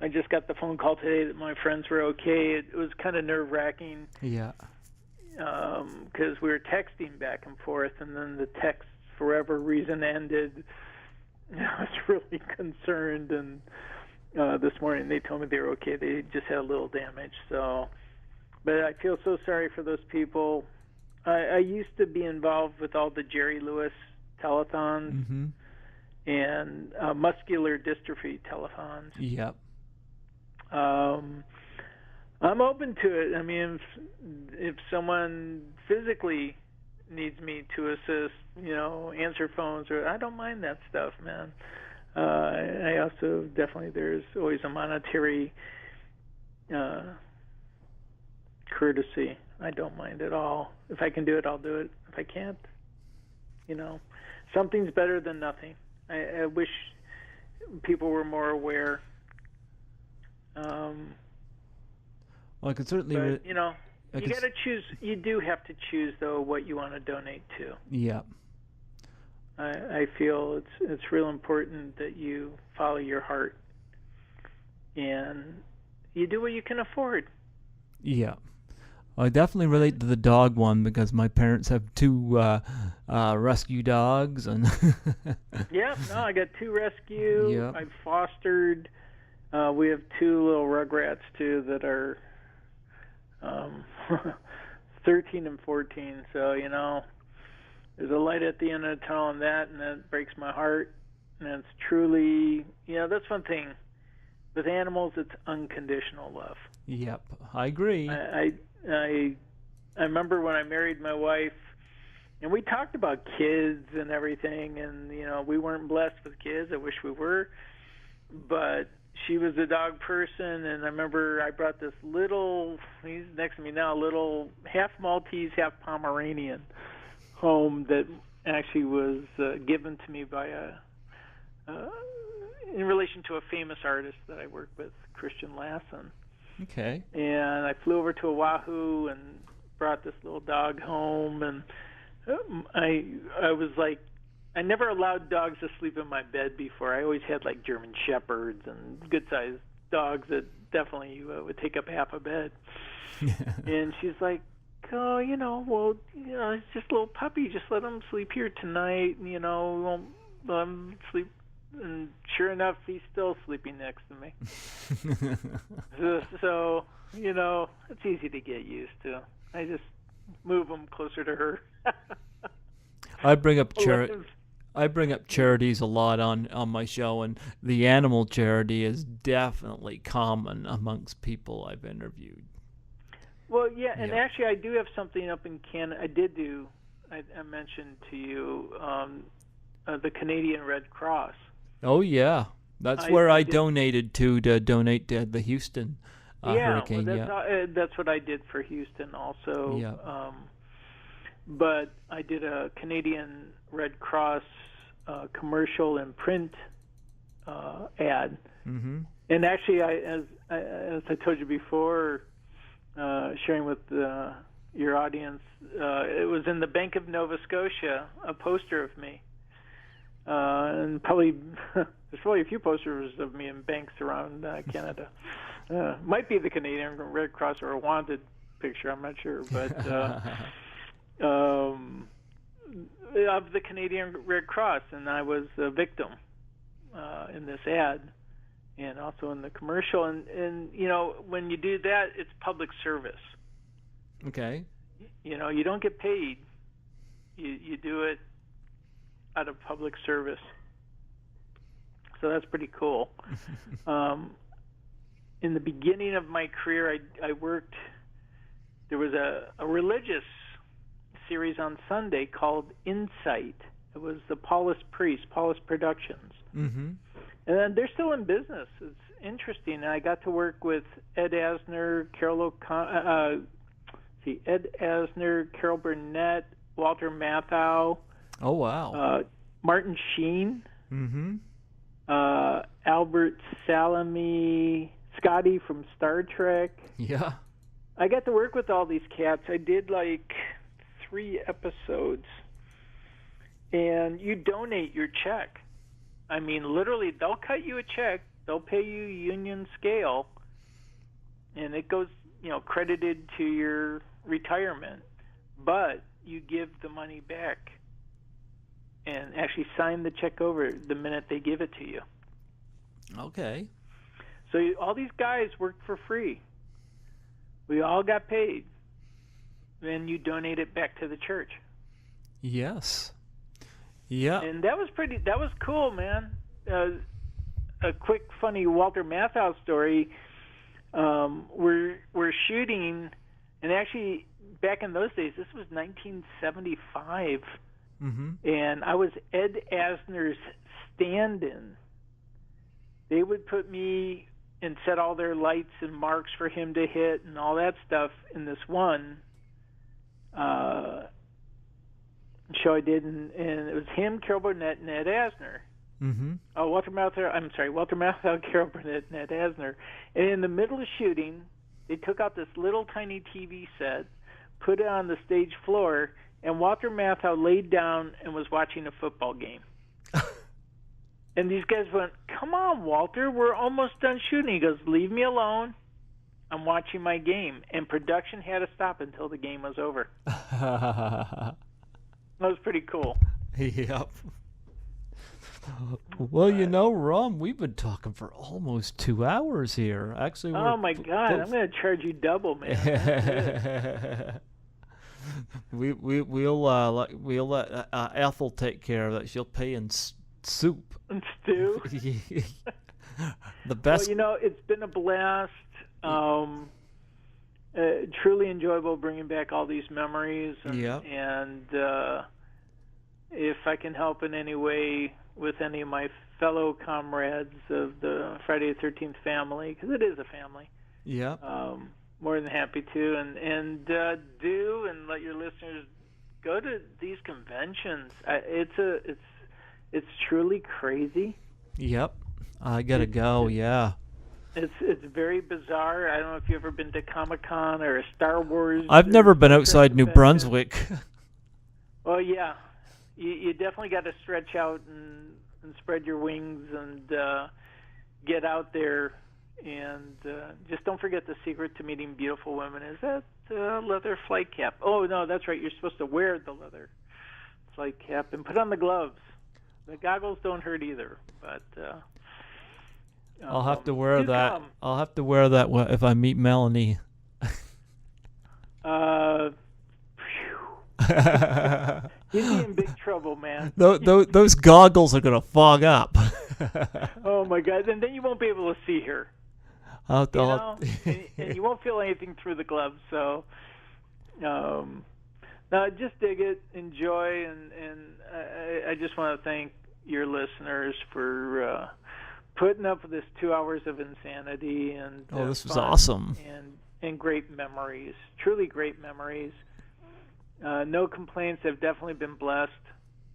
I just got the phone call today that my friends were okay. It was kind of nerve-wracking. Yeah. Because we were texting back and forth, and then the text, for whatever reason, ended. I was really concerned, and this morning they told me they were okay. They just had a little damage. So, but I feel so sorry for those people. I used to be involved with all the Jerry Lewis telethons and muscular dystrophy telethons. Yep. I'm open to it. If someone physically needs me to assist, answer phones, or I don't mind that stuff, man. I also definitely, there's always a monetary courtesy. I don't mind at all. If I can do it, I'll do it. If I can't, something's better than nothing. I wish people were more aware. Well, I could certainly. But, you got to choose. You do have to choose, though, what you want to donate to. Yeah. I feel it's real important that you follow your heart, and you do what you can afford. Yeah. I definitely relate to the dog one because my parents have two rescue dogs, and Yeah, no, I got 2 rescue. Yep. I've fostered. We have 2 little rugrats too that are 13 and 14. So there's a light at the end of the tunnel on that, and that breaks my heart. And it's truly, that's one thing. With animals, it's unconditional love. Yep, I agree. I remember when I married my wife, and we talked about kids and everything, and we weren't blessed with kids. I wish we were, but she was a dog person, and I remember I brought this little, he's next to me now, little half Maltese, half Pomeranian home that actually was given to me by in relation to a famous artist that I work with, Christian Lassen. Okay. And I flew over to Oahu and brought this little dog home, and I was like, I never allowed dogs to sleep in my bed before. I always had like German Shepherds and good-sized dogs that definitely would take up half a bed. And she's like, oh, it's just a little puppy. Just let him sleep here tonight. We won't let him sleep. And sure enough, he's still sleeping next to me. So, it's easy to get used to. I just move him closer to her. I bring up charities a lot on my show, and the animal charity is definitely common amongst people I've interviewed. Well, yeah, and actually I do have something up in Canada. I mentioned to you the Canadian Red Cross. Oh, yeah. That's where I donated to donate to the Houston hurricane. Well, that's what I did for Houston also. Yeah. But I did a Canadian Red Cross commercial and print ad. Mm-hmm. And actually, as I told you before, sharing with your audience, it was in the Bank of Nova Scotia, a poster of me. And probably there's probably a few posters of me in banks around Canada. Might be the Canadian Red Cross or a wanted picture, I'm not sure, but of the Canadian Red Cross, and I was a victim in this ad and also in the commercial. And when you do that, it's public service. Okay. You don't get paid. You do it out of public service. So that's pretty cool. In the beginning of my career, I worked, there was a religious series on Sunday called Insight. It was the Paulist Priest, Paulist Productions. Mm-hmm. And then they're still in business. It's interesting. And I got to work with Ed Asner, Carol Burnett, Walter Matthau. Oh, wow. Martin Sheen. Mm-hmm. Albert Salami, Scotty from Star Trek. Yeah. I got to work with all these cats. I did like 3 episodes. And you donate your check. I mean, literally, they'll cut you a check. They'll pay you union scale. And it goes, credited to your retirement. But you give the money back and actually sign the check over the minute they give it to you. Okay. So all these guys worked for free. We all got paid. Then you donate it back to the church. Yes. Yeah. And that was cool, man. A quick, funny Walter Matthau story. We're shooting, and actually back in those days, this was 1975. Mm-hmm. And I was Ed Asner's stand-in. They would put me and set all their lights and marks for him to hit and all that stuff in this one show I did, and it was him, Carol Burnett, and Ed Asner. Mm-hmm. Walter Matthau, Carol Burnett, and Ed Asner. And in the middle of shooting, they took out this little tiny TV set, put it on the stage floor, and Walter Matthau laid down and was watching a football game. And these guys went, "Come on, Walter, we're almost done shooting." He goes, "Leave me alone. I'm watching my game, and production had to stop until the game was over. That was pretty cool. Yep. Well, Ron, we've been talking for almost 2 hours here. Actually, oh my God, I'm going to charge you double, man. we'll let Ethel take care of that. She'll pay in soup and stew. The best. Well, it's been a blast. Truly enjoyable bringing back all these memories. And if I can help in any way with any of my fellow comrades of the Friday the 13th family, because it is a family. Yeah. More than happy to, and do and let your listeners go to these conventions. It's truly crazy. Yep, I gotta go. Yeah. It's very bizarre. I don't know if you've ever been to Comic-Con or a Star Wars. I've never been outside New Brunswick. Well, yeah. You definitely got to stretch out and spread your wings and get out there. And just don't forget the secret to meeting beautiful women is that leather flight cap. Oh, no, that's right. You're supposed to wear the leather flight cap and put on the gloves. The goggles don't hurt either. But I'll have to wear that. Come. I'll have to wear that if I meet Melanie. You'd be in big trouble, man. Those goggles are going to fog up. Oh, my God. And then you won't be able to see her. And you won't feel anything through the gloves. So, no, just dig it, enjoy, and I just want to thank your listeners for putting up with this 2 hours of insanity. And this was awesome. And great memories, truly great memories. No complaints. I've definitely been blessed.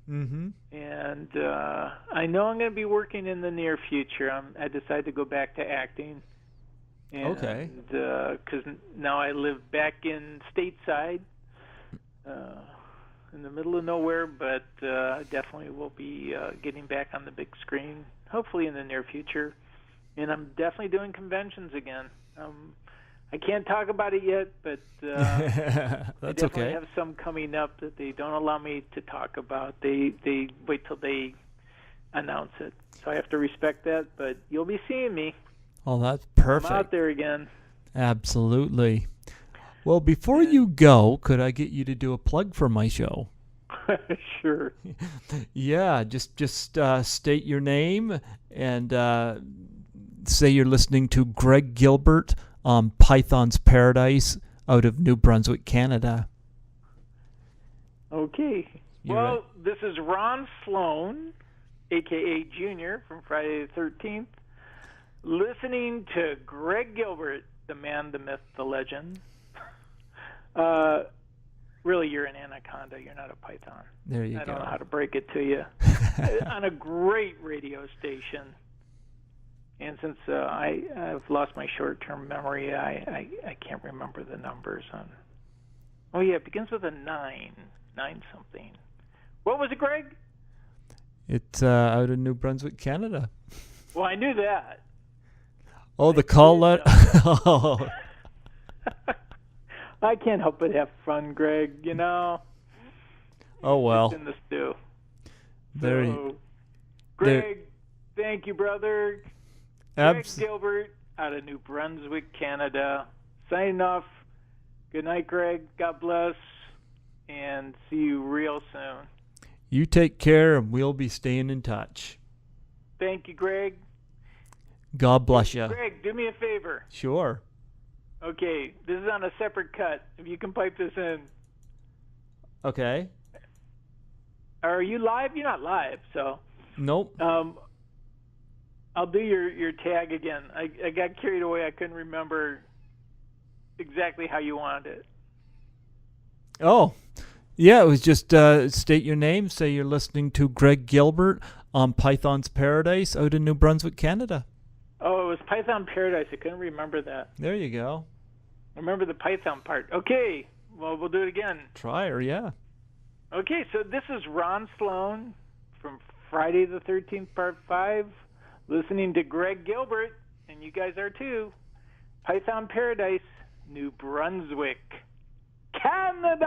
Mm-hmm. And I know I'm going to be working in the near future. I decided to go back to acting. And, okay. Because now I live back in stateside, in the middle of nowhere, but I definitely will be getting back on the big screen, hopefully in the near future. And I'm definitely doing conventions again. I can't talk about it yet, but that's I definitely okay. have some coming up that they don't allow me to talk about. They wait till they announce it. So I have to respect that, but you'll be seeing me. Oh, that's perfect. I'm out there again. Absolutely. Well, before you go, could I get you to do a plug for my show? Sure. Yeah, just state your name and say you're listening to Greg Gilbert on Python's Paradise out of New Brunswick, Canada. Okay. Well, this is Ron Sloan, a.k.a. Junior from Friday the 13th, listening to Greg Gilbert, the man, the myth, the legend. Really, you're an anaconda. You're not a python. There you go. I don't know how to break it to you. On a great radio station. And since I've lost my short-term memory, I can't remember the numbers on. Oh yeah, it begins with a 9 something. What was it, Greg? It's out of New Brunswick, Canada. Well, I knew that. Oh, the call letter. Oh. I can't help but have fun, Greg. You know. Oh well. It's in the stew. Greg, thank you, brother. Greg Gilbert out of New Brunswick, Canada. Signing off. Good night, Greg. God bless. And see you real soon. You take care, and we'll be staying in touch. Thank you, Greg. God bless you. Greg, do me a favor. Sure. Okay, this is on a separate cut. If you can pipe this in. Okay. Are you live? You're not live, so. Nope. I'll do your tag again. I got carried away. I couldn't remember exactly how you wanted it. Oh, yeah, it was just state your name, say you're listening to Greg Gilbert on Python's Paradise out in New Brunswick, Canada. Oh, it was Python Paradise. I couldn't remember that. There you go. I remember the Python part. Okay, well, we'll do it again. Try her, yeah. Okay, so this is Ron Sloan from Friday the 13th, Part 5, listening to Greg Gilbert, and you guys are too, Python Paradise, New Brunswick, Canada.